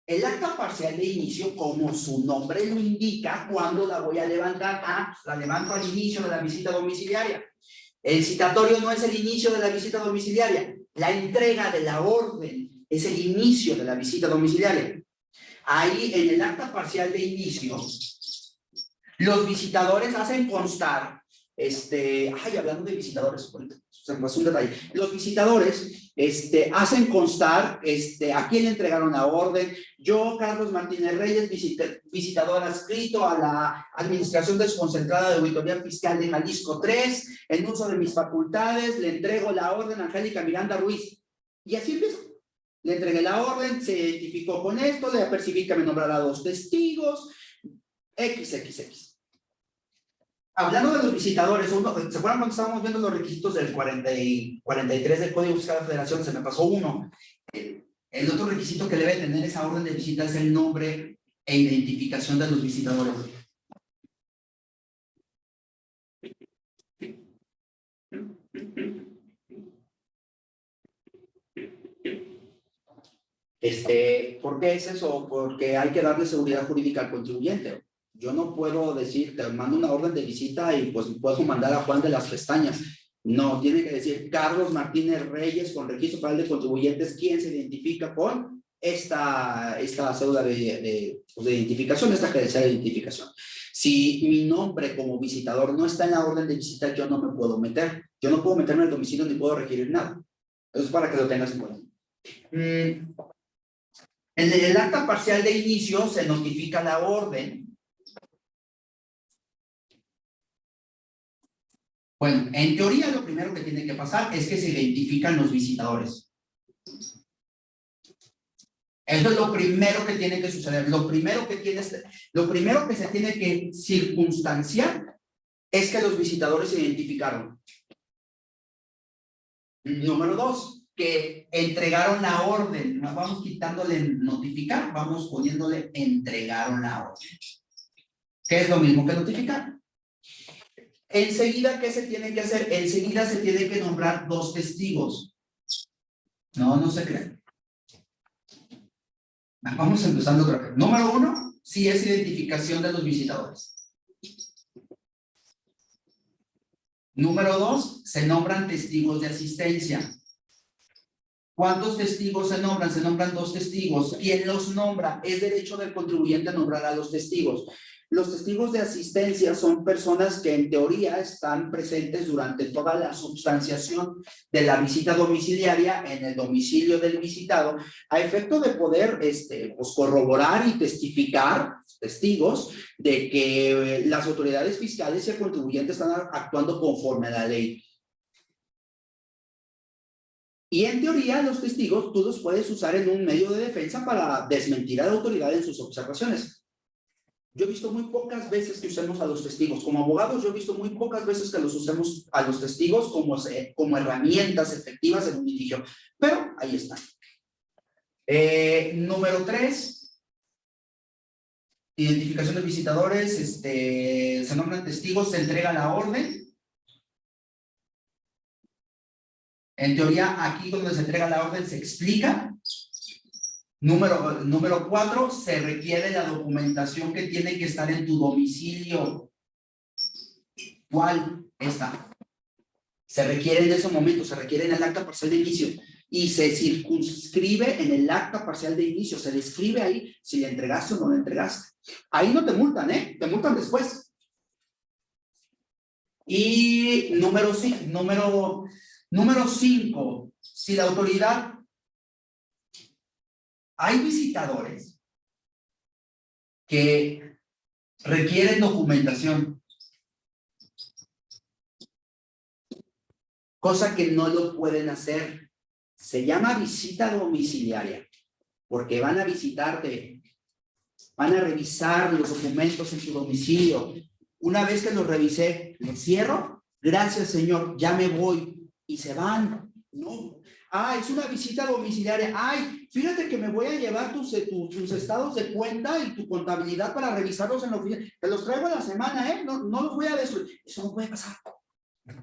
El acta parcial de inicio, como su nombre lo indica, ¿cuándo la voy a levantar? La levanto al inicio de la visita domiciliaria. El citatorio no es el inicio de la visita domiciliaria. La entrega de la orden es el inicio de la visita domiciliaria. Ahí, en el acta parcial de inicio, los visitadores hacen constar, hablando de visitadores, se me pasó un detalle. Los visitadores hacen constar a quién le entregaron la orden. Yo, Carlos Martínez Reyes, visitador adscrito a la Administración Desconcentrada de Auditoría Fiscal de Jalisco 3, en uso de mis facultades, le entrego la orden a Angélica Miranda Ruiz. Y así empieza. Le entregué la orden, se identificó con esto, le apercibí que me nombrará 2 testigos, XXX. Hablando de los visitadores, ¿se acuerdan cuando estábamos viendo los requisitos del 40 y 43 del Código Fiscal de la Federación? Se me pasó uno. El otro requisito que debe tener esa orden de visita es el nombre e identificación de los visitadores. ¿Por qué es eso? Porque hay que darle seguridad jurídica al contribuyente. Yo no puedo decir, te mando una orden de visita y pues puedo mandar a Juan de las Pestañas. No, tiene que decir Carlos Martínez Reyes con registro federal de contribuyentes, quien se identifica con esta cédula de identificación, esta credencial de identificación. Si mi nombre como visitador no está en la orden de visita, yo no me puedo meter. Yo no puedo meterme al domicilio ni puedo requerir nada. Eso es para que lo tengas en cuenta. En el acta parcial de inicio se notifica la orden. Bueno, en teoría lo primero que tiene que pasar es que se identifican los visitadores. Eso es lo primero que tiene que suceder. Lo primero que se tiene que circunstanciar es que los visitadores se identificaron. Número 2, que entregaron la orden. Vamos quitándole notificar, vamos poniéndole entregaron la orden. ¿Qué es lo mismo que notificar? Enseguida, ¿qué se tiene que hacer? Enseguida se tiene que nombrar 2 testigos. No se crean. Vamos empezando otra vez. Número 1, sí es identificación de los visitadores. Número 2, se nombran testigos de asistencia. ¿Cuántos testigos se nombran? Se nombran 2 testigos. ¿Quién los nombra? Es derecho del contribuyente nombrar a los testigos. Los testigos de asistencia son personas que en teoría están presentes durante toda la substanciación de la visita domiciliaria en el domicilio del visitado, a efecto de poder pues corroborar y testificar, testigos, de que las autoridades fiscales y el contribuyente están actuando conforme a la ley. Y en teoría los testigos tú los puedes usar en un medio de defensa para desmentir a la autoridad en sus observaciones. Yo he visto muy pocas veces que usemos a los testigos. Como abogados, yo he visto muy pocas veces que los usemos a los testigos como herramientas efectivas en un litigio. Pero ahí están. Número 3. Identificación de visitadores. Se nombran testigos, se entrega la orden. En teoría, aquí donde se entrega la orden se explica. Número 4, se requiere la documentación que tiene que estar en tu domicilio. ¿Cuál? Esta. Se requiere en ese momento, se requiere en el acta parcial de inicio y se circunscribe en el acta parcial de inicio, se describe ahí si le entregaste o no le entregaste. Ahí no te multan, te multan después. Y número 5, si la autoridad... Hay visitadores que requieren documentación, cosa que no lo pueden hacer. Se llama visita domiciliaria, porque van a visitarte, van a revisar los documentos en tu domicilio. Una vez que los revisé, los cierro, gracias señor, ya me voy, y se van. No. Es una visita domiciliaria. Fíjate que me voy a llevar tus estados de cuenta y tu contabilidad para revisarlos en la oficina. Te los traigo a la semana, no los voy a destruir. Eso no puede pasar.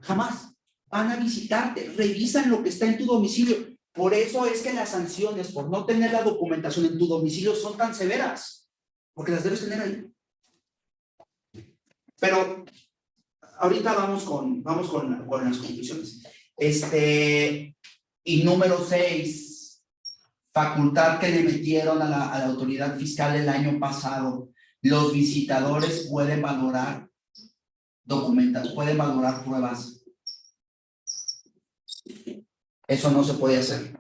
Jamás. Van a visitarte, revisan lo que está en tu domicilio. Por eso es que las sanciones por no tener la documentación en tu domicilio son tan severas, porque las debes tener ahí. Pero ahorita vamos con las conclusiones. Y número 6, facultad que le metieron a la autoridad fiscal el año pasado. Los visitadores pueden valorar documentos, pueden valorar pruebas. Eso no se puede hacer.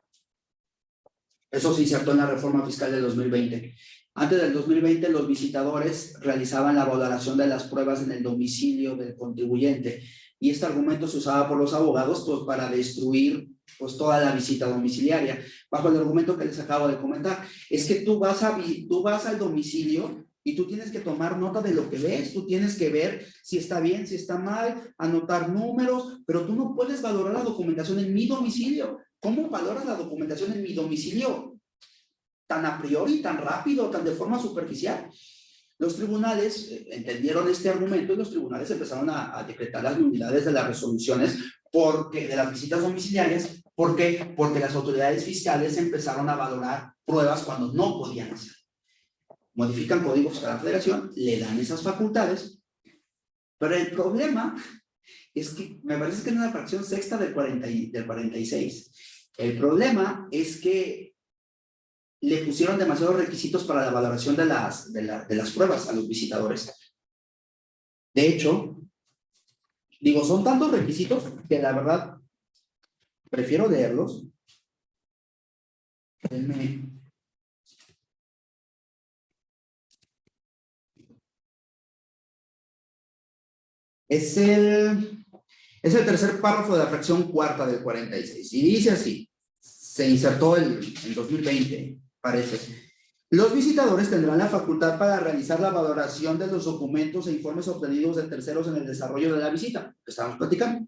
Eso se insertó en la reforma fiscal del 2020. Antes del 2020, los visitadores realizaban la valoración de las pruebas en el domicilio del contribuyente. Y este argumento se usaba por los abogados para destruir toda la visita domiciliaria, bajo el argumento que les acabo de comentar. Es que tú vas al domicilio y tú tienes que tomar nota de lo que ves, tú tienes que ver si está bien, si está mal, anotar números, pero tú no puedes valorar la documentación en mi domicilio. ¿Cómo valoras la documentación en mi domicilio? Tan a priori, tan rápido, tan de forma superficial. Los tribunales entendieron este argumento y los tribunales empezaron a decretar las nulidades de las resoluciones de las visitas domiciliarias. ¿Por qué? Porque las autoridades fiscales empezaron a valorar pruebas cuando no podían hacer. Modifican códigos a la federación, le dan esas facultades, pero el problema es que, me parece que en una fracción sexta del 46, el problema es que le pusieron demasiados requisitos para la valoración de las pruebas a los visitadores. De hecho, son tantos requisitos que la verdad prefiero leerlos. Es el tercer párrafo de la fracción cuarta del 46. Y dice así, se insertó en 2020, parece. Los visitadores tendrán la facultad para realizar la valoración de los documentos e informes obtenidos de terceros en el desarrollo de la visita, que estamos platicando.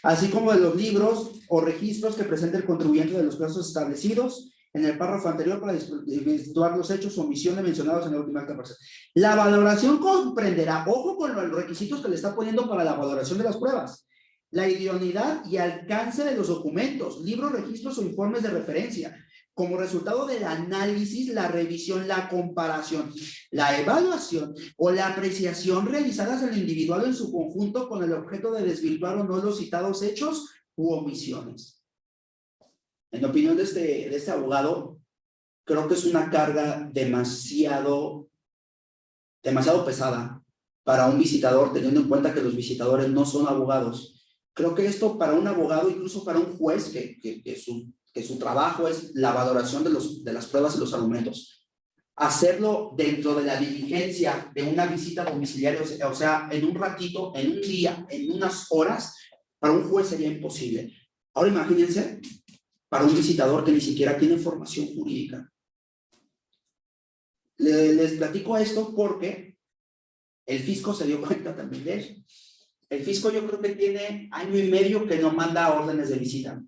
así como de los libros o registros que presente el contribuyente de los plazos establecidos en el párrafo anterior para desvirtuar los hechos o omisiones mencionados en la última acta parcial. La valoración comprenderá, ojo con los requisitos que le está poniendo para la valoración de las pruebas, la idoneidad y alcance de los documentos, libros, registros o informes de referencia, como resultado del análisis, la revisión, la comparación, la evaluación o la apreciación realizadas en el individual o en su conjunto con el objeto de desvirtuar o no los citados hechos u omisiones. En la opinión de este abogado, creo que es una carga demasiado pesada para un visitador, teniendo en cuenta que los visitadores no son abogados. Creo que esto para un abogado, incluso para un juez, que su trabajo es la valoración de las pruebas y los argumentos, hacerlo dentro de la diligencia de una visita domiciliaria, o sea, en un ratito, en un día, en unas horas, para un juez sería imposible. Ahora imagínense para un visitador que ni siquiera tiene formación jurídica. Les platico esto porque el fisco se dio cuenta también de eso. El fisco yo creo que tiene 1 año y medio que no manda órdenes de visita.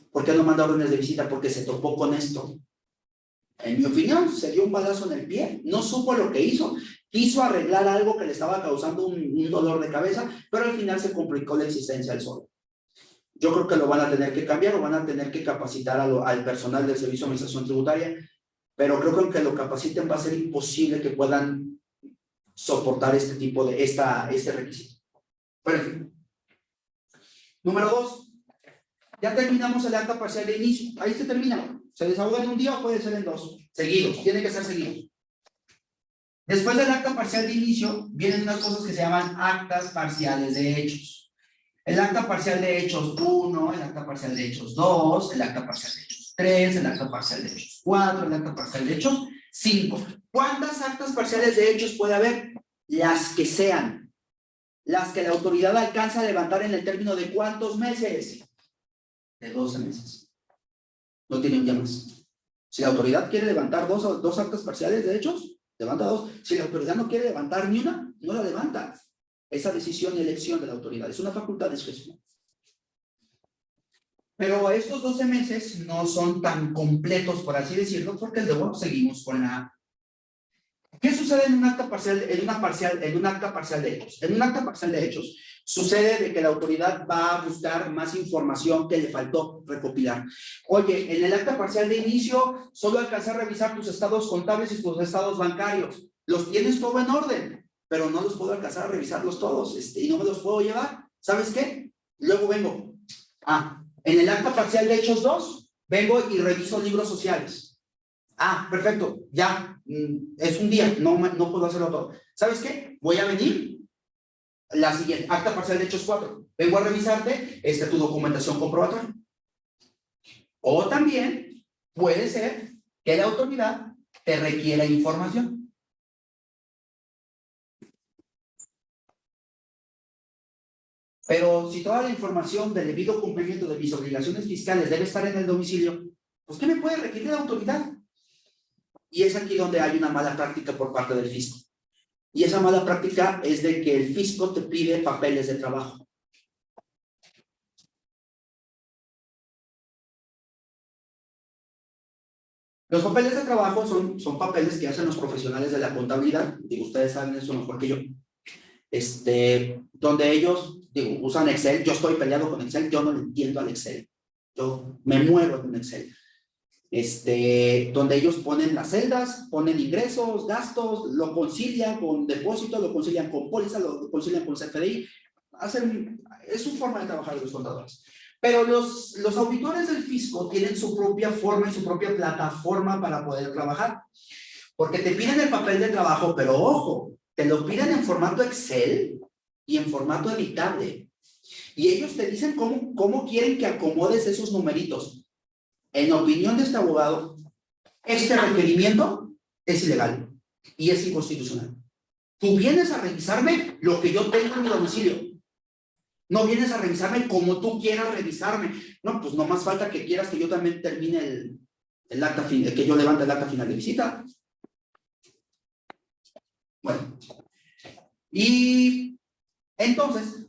¿Por qué no manda órdenes de visita? Porque se topó con esto. En mi opinión, se dio un balazo en el pie, no supo lo que hizo, quiso arreglar algo que le estaba causando un dolor de cabeza, pero al final se complicó la existencia del solo. Yo creo que lo van a tener que cambiar, o van a tener que capacitar al personal del Servicio de Administración Tributaria, pero creo que aunque lo capaciten va a ser imposible que puedan soportar este tipo de, este requisito. Pero en fin. Número 2. Ya terminamos el acta parcial de inicio. Ahí se termina. Se desahoga en un día o puede ser en 2. Seguidos. Tiene que ser seguidos. Después del acta parcial de inicio, vienen unas cosas que se llaman actas parciales de hechos. El acta parcial de hechos 1, el acta parcial de hechos 2, el acta parcial de hechos 3, el acta parcial de hechos 4, el acta parcial de hechos 5. ¿Cuántas actas parciales de hechos puede haber? Las que sean. Las que la autoridad alcanza a levantar en el término de ¿cuántos meses? De 12 meses. No tiene un día más. Si la autoridad quiere levantar dos actas parciales de hechos, levanta 2. Si la autoridad no quiere levantar ni una, no la levanta. Esa decisión y elección de la autoridad es una facultad discrecional. Pero estos 12 meses no son tan completos, por así decirlo, porque luego seguimos con la... ¿Qué sucede en un acta parcial, en un acta parcial de hechos? En un acta parcial de hechos sucede de que la autoridad va a buscar más información que le faltó recopilar. Oye, en el acta parcial de inicio solo alcancé a revisar tus estados contables y tus estados bancarios. Los tienes todo en orden, pero no los puedo alcanzar a revisarlos todos, y no me los puedo llevar. ¿Sabes qué? Luego vengo. En el acta parcial de hechos 2, vengo y reviso libros sociales. Perfecto, ya, es un día, no puedo hacerlo todo. ¿Sabes qué? Voy a venir, la siguiente, acta parcial de hechos 4. Vengo a revisarte tu documentación comprobatoria. O también puede ser que la autoridad te requiera información. Pero si toda la información del debido cumplimiento de mis obligaciones fiscales debe estar en el domicilio, pues ¿qué me puede requerir la autoridad? Y es aquí donde hay una mala práctica por parte del fisco. Y esa mala práctica es de que el fisco te pide papeles de trabajo. Los papeles de trabajo son papeles que hacen los profesionales de la contabilidad. Digo, ustedes saben eso mejor que yo. Donde ellos usan Excel. Yo estoy peleado con Excel, yo no le entiendo al Excel, yo me muero con Excel. Donde ellos ponen las celdas, ponen ingresos, gastos, lo concilian con depósito, lo concilian con póliza, lo concilian con CFDI. Es su forma de trabajar de los contadores. Pero los auditores del fisco tienen su propia forma y su propia plataforma para poder trabajar. Porque te piden el papel de trabajo, pero ojo, te lo piden en formato Excel y en formato editable. Y ellos te dicen cómo quieren que acomodes esos numeritos. En opinión de este abogado, este requerimiento es ilegal y es inconstitucional. Tú vienes a revisarme lo que yo tengo en mi domicilio. No vienes a revisarme como tú quieras revisarme. No, pues no más falta que quieras que yo también termine el acta final, que yo levante el acta final de visita. Bueno, y entonces,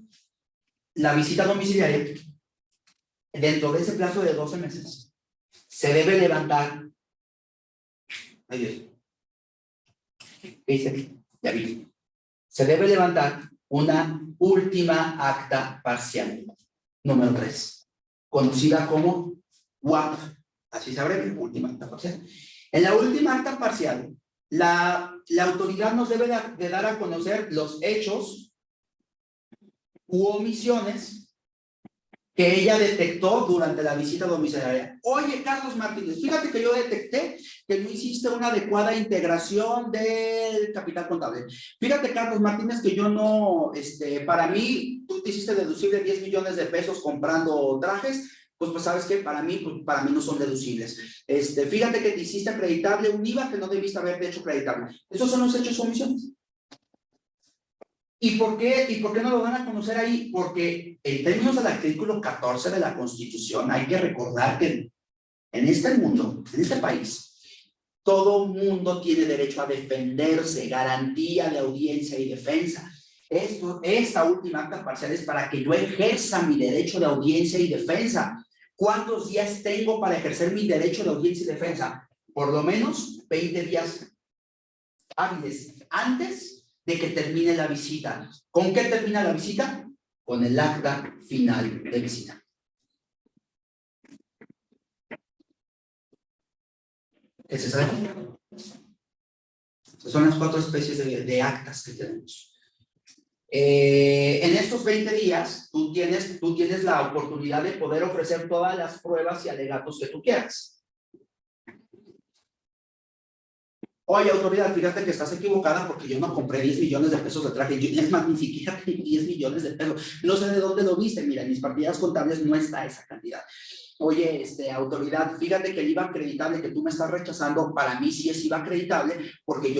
la visita domiciliaria, dentro de ese plazo de 12 meses, se debe levantar. Ay, Dios. ¿Qué dice? Ya vi. Se debe levantar una última acta parcial, número 3, conocida como UAP, así se abrevia, última acta parcial. En la última acta parcial, la autoridad nos debe de dar a conocer los hechos u omisiones que ella detectó durante la visita domiciliaria. Oye, Carlos Martínez, fíjate que yo detecté que no hiciste una adecuada integración del capital contable. Fíjate, Carlos Martínez, que yo no, para mí, tú te hiciste deducible 10 millones de pesos comprando trajes, pues ¿sabes qué? Para mí no son deducibles. Fíjate que te hiciste acreditable un IVA que no debiste haberte hecho acreditable. Esos son los hechos o omisiones. ¿Y por qué no lo van a conocer ahí? Porque en términos del artículo 14 de la Constitución, hay que recordar que en este mundo, en este país, todo mundo tiene derecho a defenderse, garantía de audiencia y defensa. Esta última acta parcial es para que yo ejerza mi derecho de audiencia y defensa. ¿Cuántos días tengo para ejercer mi derecho de audiencia y defensa? Por lo menos 20 días hábiles antes de que termine la visita. ¿Con qué termina la visita? Con el acta final de visita. ¿Ese sabe? Son las 4 especies de actas que tenemos. En estos 20 días, tú tienes la oportunidad de poder ofrecer todas las pruebas y alegatos que tú quieras. Oye, autoridad, fíjate que estás equivocada porque yo no compré 10 millones de pesos de traje. Es más, ni siquiera tengo 10 millones de pesos. No sé de dónde lo viste. Mira, en mis partidas contables no está esa cantidad. Oye, autoridad, fíjate que el IVA acreditable que tú me estás rechazando, para mí sí es IVA acreditable porque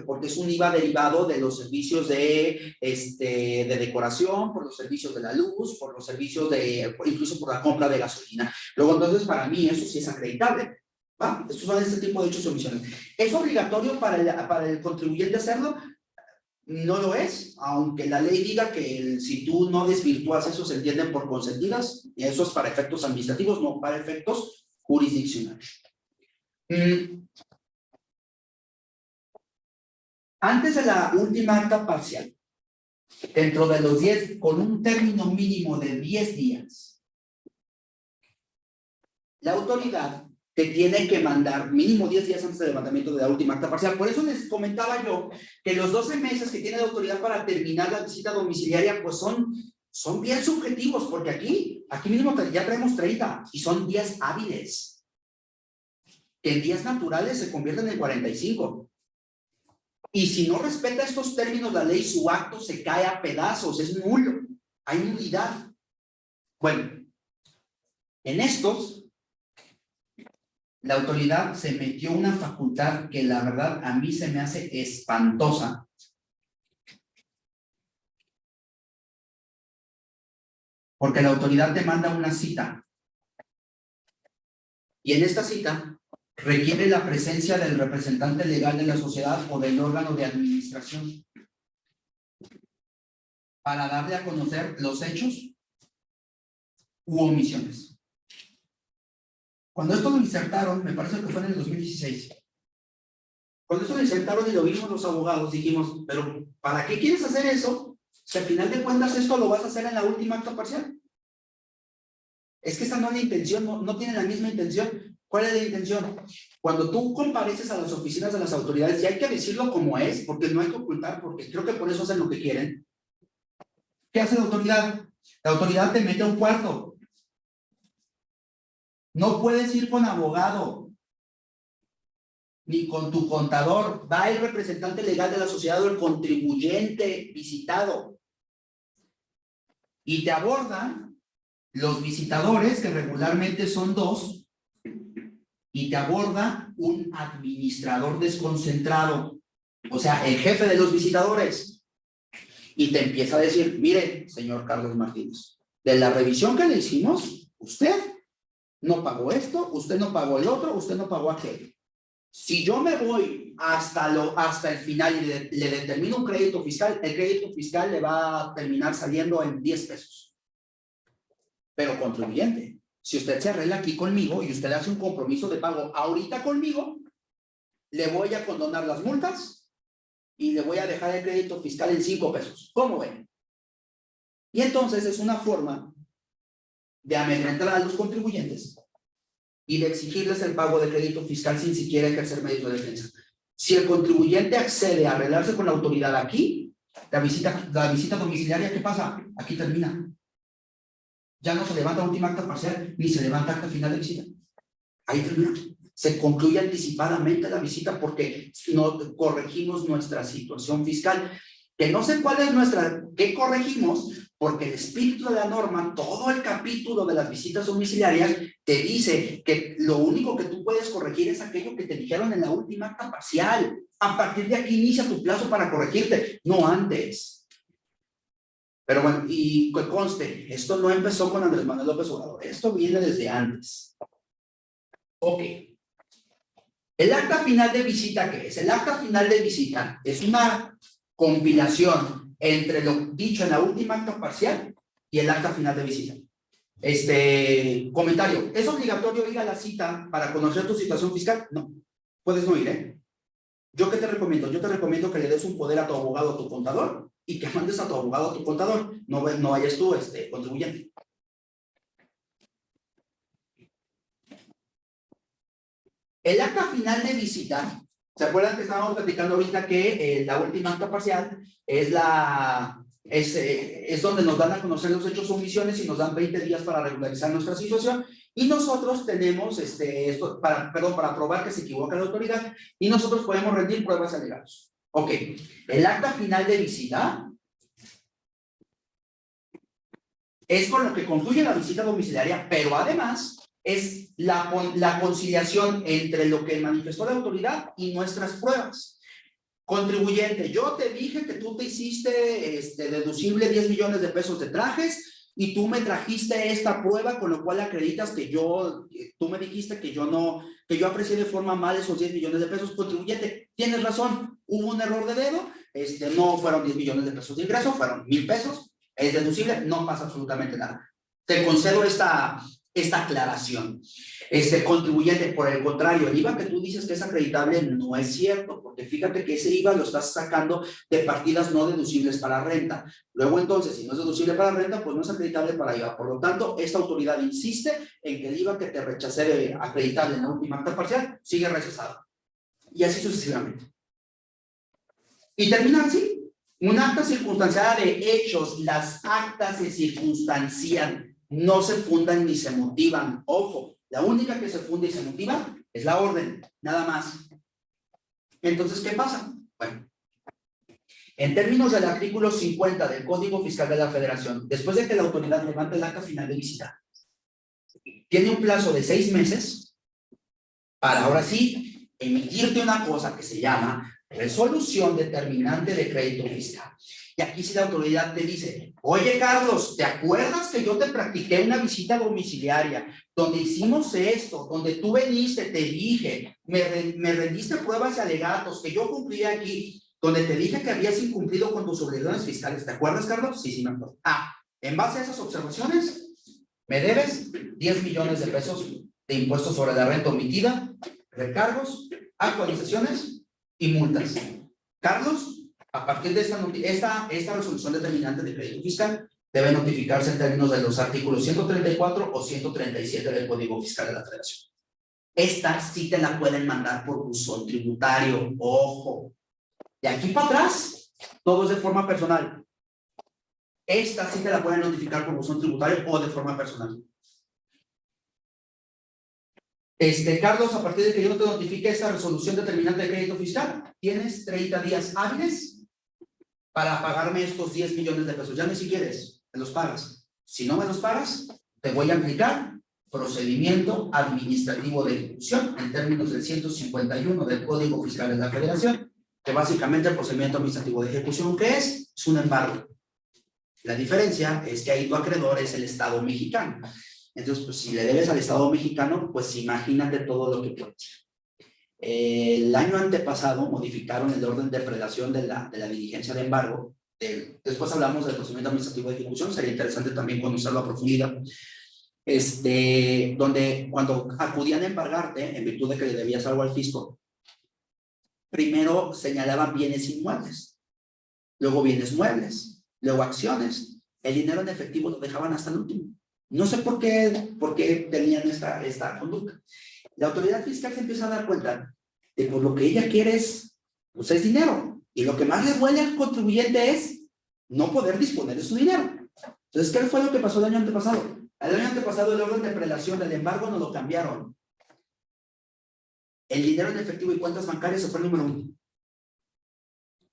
porque es un IVA derivado de los servicios de decoración, por los servicios de la luz, por los servicios incluso por la compra de gasolina. Luego, entonces, para mí eso sí es acreditable. ¿Va? Estos son este tipo de hechos y omisiones. ¿Es obligatorio para el contribuyente hacerlo? No lo es, aunque la ley diga que si tú no desvirtúas eso se entienden por consentidas, y eso es para efectos administrativos, no para efectos jurisdiccionales. Antes de la última acta parcial, dentro de los 10, con un término mínimo de 10 días, la autoridad te tiene que mandar mínimo 10 días antes del levantamiento de la última acta parcial. Por eso les comentaba yo que los 12 meses que tiene la autoridad para terminar la visita domiciliaria, pues son bien subjetivos, porque aquí mínimo ya traemos 30 y son días hábiles, que en días naturales se convierten en 45. Y si no respeta estos términos la ley, su acto se cae a pedazos, es nulo, hay nulidad. Bueno, en estos la autoridad se metió una facultad que la verdad a mí se me hace espantosa. Porque la autoridad te manda una cita. Y en esta cita requiere la presencia del representante legal de la sociedad o del órgano de administración para darle a conocer los hechos u omisiones. Cuando esto lo insertaron, me parece que fue en el 2016. Cuando esto lo insertaron y lo vimos los abogados, dijimos, pero ¿para qué quieres hacer eso? Si al final de cuentas esto lo vas a hacer en la última acta parcial. Es que esa no es la intención, no tiene la misma intención. ¿Cuál es la intención? Cuando tú compareces a las oficinas de las autoridades, y hay que decirlo como es, porque no hay que ocultar, porque creo que por eso hacen lo que quieren. ¿Qué hace la autoridad? La autoridad te mete a un cuarto. No puedes ir con abogado, ni con tu contador. Va el representante legal de la sociedad o el contribuyente visitado. Y te abordan los visitadores, que regularmente son 2, y te aborda un administrador desconcentrado, o sea, el jefe de los visitadores. Y te empieza a decir, mire, señor Carlos Martínez, de la revisión que le hicimos, usted no pagó esto, usted no pagó el otro, usted no pagó aquello. Si yo me voy hasta el final y le determino un crédito fiscal, el crédito fiscal le va a terminar saliendo en 10 pesos. pero contribuyente. Si usted se arregla aquí conmigo y usted hace un compromiso de pago ahorita conmigo, le voy a condonar las multas y le voy a dejar el crédito fiscal en 5 pesos. ¿Cómo ven? Y entonces es una forma de amedrentar a los contribuyentes y de exigirles el pago de crédito fiscal sin siquiera ejercer medios de defensa. Si el contribuyente accede a arreglarse con la autoridad aquí, la visita domiciliaria, ¿qué pasa? Aquí termina. Ya no se levanta última acta parcial, ni se levanta acta final de visita. Ahí termina. Se concluye anticipadamente la visita porque no corregimos nuestra situación fiscal. Que no sé cuál es nuestra, ¿qué corregimos? Porque el espíritu de la norma, todo el capítulo de las visitas domiciliarias, te dice que lo único que tú puedes corregir es aquello que te dijeron en la última acta parcial. A partir de aquí inicia tu plazo para corregirte, no antes. Pero bueno, y que conste, esto no empezó con Andrés Manuel López Obrador, esto viene desde antes. Ok. El acta final de visita, ¿qué es? El acta final de visita es una compilación entre lo dicho en la última acta parcial y el acta final de visita. Comentario, ¿es obligatorio ir a la cita para conocer tu situación fiscal? No, puedes no ir, ¿eh? ¿Yo qué te recomiendo? Yo te recomiendo que le des un poder a tu abogado o a tu contador y que mandes a tu abogado o a tu contador. No vayas tú, contribuyente. El acta final de visita, ¿se acuerdan que estábamos platicando ahorita que la última acta parcial es donde nos dan a conocer los hechos o omisiones y nos dan 20 días para regularizar nuestra situación? Y nosotros tenemos, esto para probar que se equivoca la autoridad, y nosotros podemos rendir pruebas alegadas. Ok, el acta final de visita es con lo que concluye la visita domiciliaria, pero además es la conciliación entre lo que manifestó la autoridad y nuestras pruebas. Contribuyente, yo te dije que tú te hiciste deducible 10 millones de pesos de trajes y tú me trajiste esta prueba con lo cual acreditas que tú me dijiste que yo aprecié de forma mal esos 10 millones de pesos. Contribuyente, tienes razón, hubo un error de dedo, no fueron 10 millones de pesos de ingreso, fueron 1,000 pesos, es deducible, no pasa absolutamente nada. Te concedo esta aclaración. Contribuyente, por el contrario, el IVA que tú dices que es acreditable no es cierto, porque fíjate que ese IVA lo estás sacando de partidas no deducibles para renta. Luego entonces, si no es deducible para renta, pues no es acreditable para IVA. Por lo tanto, esta autoridad insiste en que el IVA que te rechacé de acreditable en la última acta parcial sigue rechazado. Y así sucesivamente. Y termina así. Un acta circunstanciada de hechos, las actas se circunstancian, no se fundan ni se motivan. Ojo, la única que se funda y se motiva es la orden, nada más. Entonces, ¿qué pasa? Bueno, en términos del artículo 50 del Código Fiscal de la Federación, después de que la autoridad levante el acta final de visita, tiene un plazo de 6 meses para ahora sí emitirte una cosa que se llama resolución determinante de crédito fiscal. Y aquí si la autoridad te dice, oye Carlos, ¿te acuerdas que yo te practiqué una visita domiciliaria donde hicimos esto, donde tú veniste, te dije, me rendiste pruebas y alegatos, que yo cumplí aquí, donde te dije que habías incumplido con tus obligaciones fiscales? ¿Te acuerdas, Carlos? Sí, me acuerdo. En base a esas observaciones, me debes 10 millones de pesos de impuestos sobre la renta omitida, recargos, actualizaciones y multas. Carlos, a partir de esta resolución determinante de crédito fiscal, debe notificarse en términos de los artículos 134 o 137 del Código Fiscal de la Federación. Esta sí te la pueden mandar por buzón tributario, ojo. De aquí para atrás, todo es de forma personal. Esta sí te la pueden notificar por buzón tributario o de forma personal. Carlos, a partir de que yo te notifique esta resolución determinante de crédito fiscal, tienes 30 días hábiles para pagarme estos 10 millones de pesos. Ya si quieres, me los pagas. Si no me los pagas, te voy a aplicar procedimiento administrativo de ejecución en términos del 151 del Código Fiscal de la Federación, que básicamente el procedimiento administrativo de ejecución, ¿qué es? Es un embargo. La diferencia es que ahí tu acreedor es el Estado mexicano. Entonces, pues si le debes al Estado mexicano, pues imagínate todo lo que puede ser. El año antepasado modificaron el orden de predación de la diligencia de embargo. Después hablamos del procedimiento administrativo de ejecución, sería interesante también conocerlo a profundidad. donde cuando acudían a embargarte, en virtud de que le debías algo al fisco, primero señalaban bienes inmuebles, luego bienes muebles, luego acciones. El dinero en efectivo lo dejaban hasta el último. No sé por qué tenían esta conducta. La autoridad fiscal se empieza a dar cuenta de que lo que ella quiere es dinero. Y lo que más le duele al contribuyente es no poder disponer de su dinero. Entonces, ¿qué fue lo que pasó el año antepasado? El año antepasado el orden de prelación del embargo no lo cambiaron. El dinero en efectivo y cuentas bancarias se fue el número 1.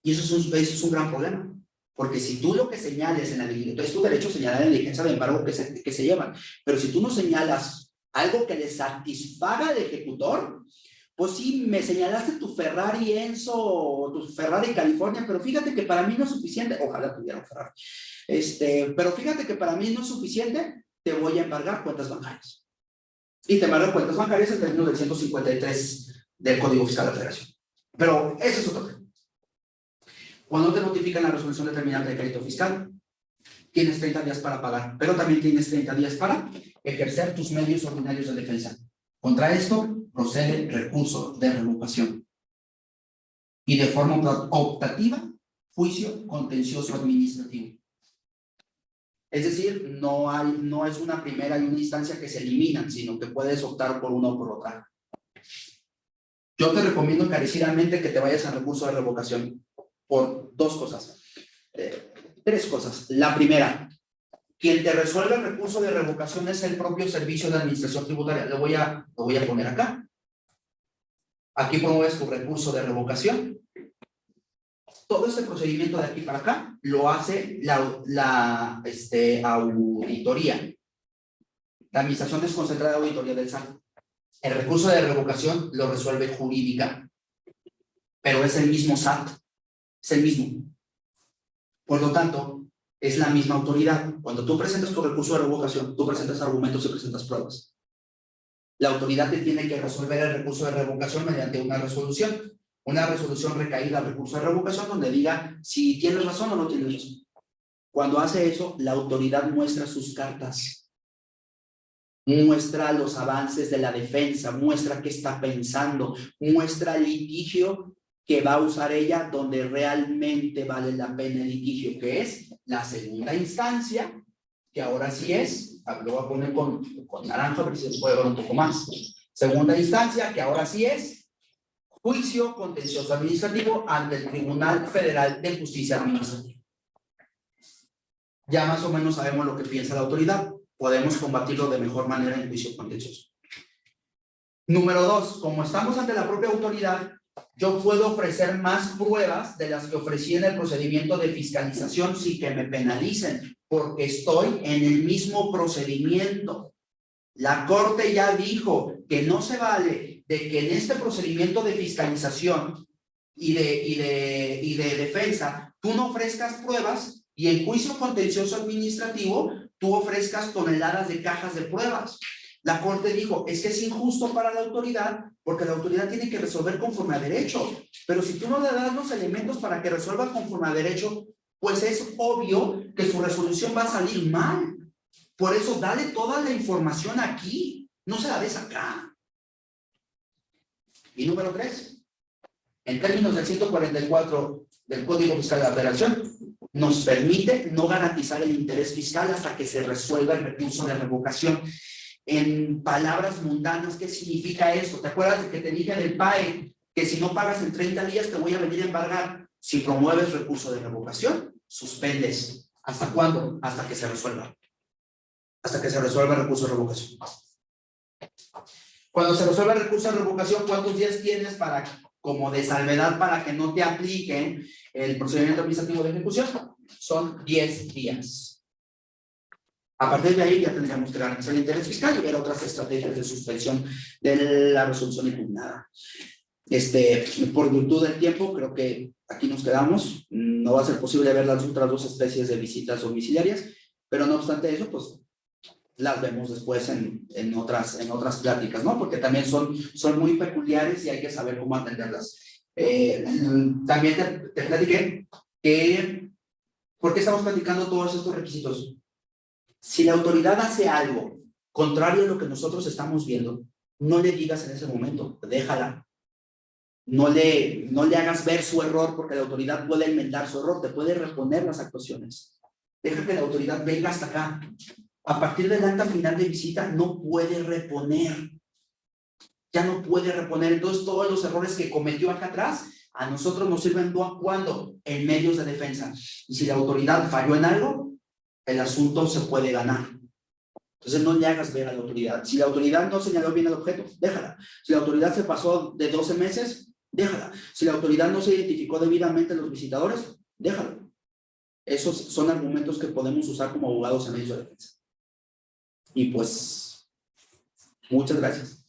Y eso es un gran problema. Porque si tú lo que señales en la diligencia, es tu derecho a señalar en la diligencia de embargo que se llevan, pero si tú no señalas algo que le satisfaga al ejecutor, pues sí, me señalaste tu Ferrari Enzo o tu Ferrari California, pero fíjate que para mí no es suficiente, ojalá tuviera un Ferrari, pero fíjate que para mí no es suficiente, te voy a embargar cuentas bancarias. Y te embargo cuentas bancarias en términos del 153 del Código Fiscal de la Federación. Pero eso es otro tema. Cuando te notifican la resolución determinante de crédito fiscal, tienes 30 días para pagar, pero también tienes 30 días para ejercer tus medios ordinarios de defensa. Contra esto, procede recurso de revocación. Y de forma optativa, juicio contencioso administrativo. Es decir, no es una primera y una instancia que se eliminan, sino que puedes optar por una o por otra. Yo te recomiendo encarecidamente que te vayas a recurso de revocación por 2 cosas. 3 cosas. La primera, quien te resuelve el recurso de revocación es el propio Servicio de Administración Tributaria. Lo voy a poner acá. Aquí promueves tu recurso de revocación. Todo este procedimiento de aquí para acá lo hace la auditoría. La Administración Desconcentrada de Auditoría del SAT. El recurso de revocación lo resuelve jurídica, pero es el mismo SAT. Es el mismo. Por lo tanto, es la misma autoridad. Cuando tú presentas tu recurso de revocación, tú presentas argumentos y presentas pruebas. La autoridad te tiene que resolver el recurso de revocación mediante una resolución recaída al recurso de revocación donde diga si tienes razón o no tienes razón. Cuando hace eso, la autoridad muestra sus cartas, muestra los avances de la defensa, muestra qué está pensando, muestra el litigio que va a usar ella donde realmente vale la pena el litigio, que es la segunda instancia, que ahora sí es, lo voy a poner con naranja, pero si se puede ver un poco más. Segunda instancia, que ahora sí es juicio contencioso administrativo ante el Tribunal Federal de Justicia Administrativa. Ya más o menos sabemos lo que piensa la autoridad. Podemos combatirlo de mejor manera en juicio contencioso. Número 2, como estamos ante la propia autoridad, yo puedo ofrecer más pruebas de las que ofrecí en el procedimiento de fiscalización sin que me penalicen, porque estoy en el mismo procedimiento. La Corte ya dijo que no se vale de que en este procedimiento de fiscalización y de defensa tú no ofrezcas pruebas y en juicio contencioso administrativo tú ofrezcas toneladas de cajas de pruebas. La Corte dijo, es que es injusto para la autoridad porque la autoridad tiene que resolver conforme a derecho. Pero si tú no le das los elementos para que resuelva conforme a derecho, pues es obvio que su resolución va a salir mal. Por eso, dale toda la información aquí, no se la des acá. Y número 3, en términos del 144 del Código Fiscal de la Federación, nos permite no garantizar el interés fiscal hasta que se resuelva el recurso de revocación. En palabras mundanas, ¿qué significa eso? ¿Te acuerdas de que te dije del PAE que si no pagas en 30 días te voy a venir a embargar? Si promueves recurso de revocación, suspendes. ¿Hasta cuándo? Hasta que se resuelva. Hasta que se resuelva el recurso de revocación. Cuando se resuelva el recurso de revocación, ¿cuántos días tienes como de salvedad para que no te apliquen el procedimiento administrativo de ejecución? Son 10 días. A partir de ahí ya tendríamos que garantizar el interés fiscal y ver otras estrategias de suspensión de la resolución impugnada. Por virtud del tiempo, creo que aquí nos quedamos. No va a ser posible ver las otras 2 especies de visitas domiciliarias, pero no obstante eso, pues las vemos después en otras pláticas, ¿no? Porque también son muy peculiares y hay que saber cómo atenderlas. También te platiqué que, ¿por qué estamos platicando todos estos requisitos? Si la autoridad hace algo contrario a lo que nosotros estamos viendo, no le digas en ese momento, déjala. No le hagas ver su error, porque la autoridad puede enmendar su error, te puede reponer las actuaciones. Deja que la autoridad venga hasta acá. A partir del acta final de visita no puede reponer. Ya no puede reponer. Entonces todos los errores que cometió acá atrás a nosotros nos sirven cuando en medios de defensa. Y si la autoridad falló en algo, el asunto se puede ganar. Entonces no le hagas ver a la autoridad. Si la autoridad no señaló bien el objeto, déjala. Si la autoridad se pasó de 12 meses, déjala. Si la autoridad no se identificó debidamente a los visitadores, déjalo. Esos son argumentos que podemos usar como abogados en medios de defensa. Y pues, muchas gracias.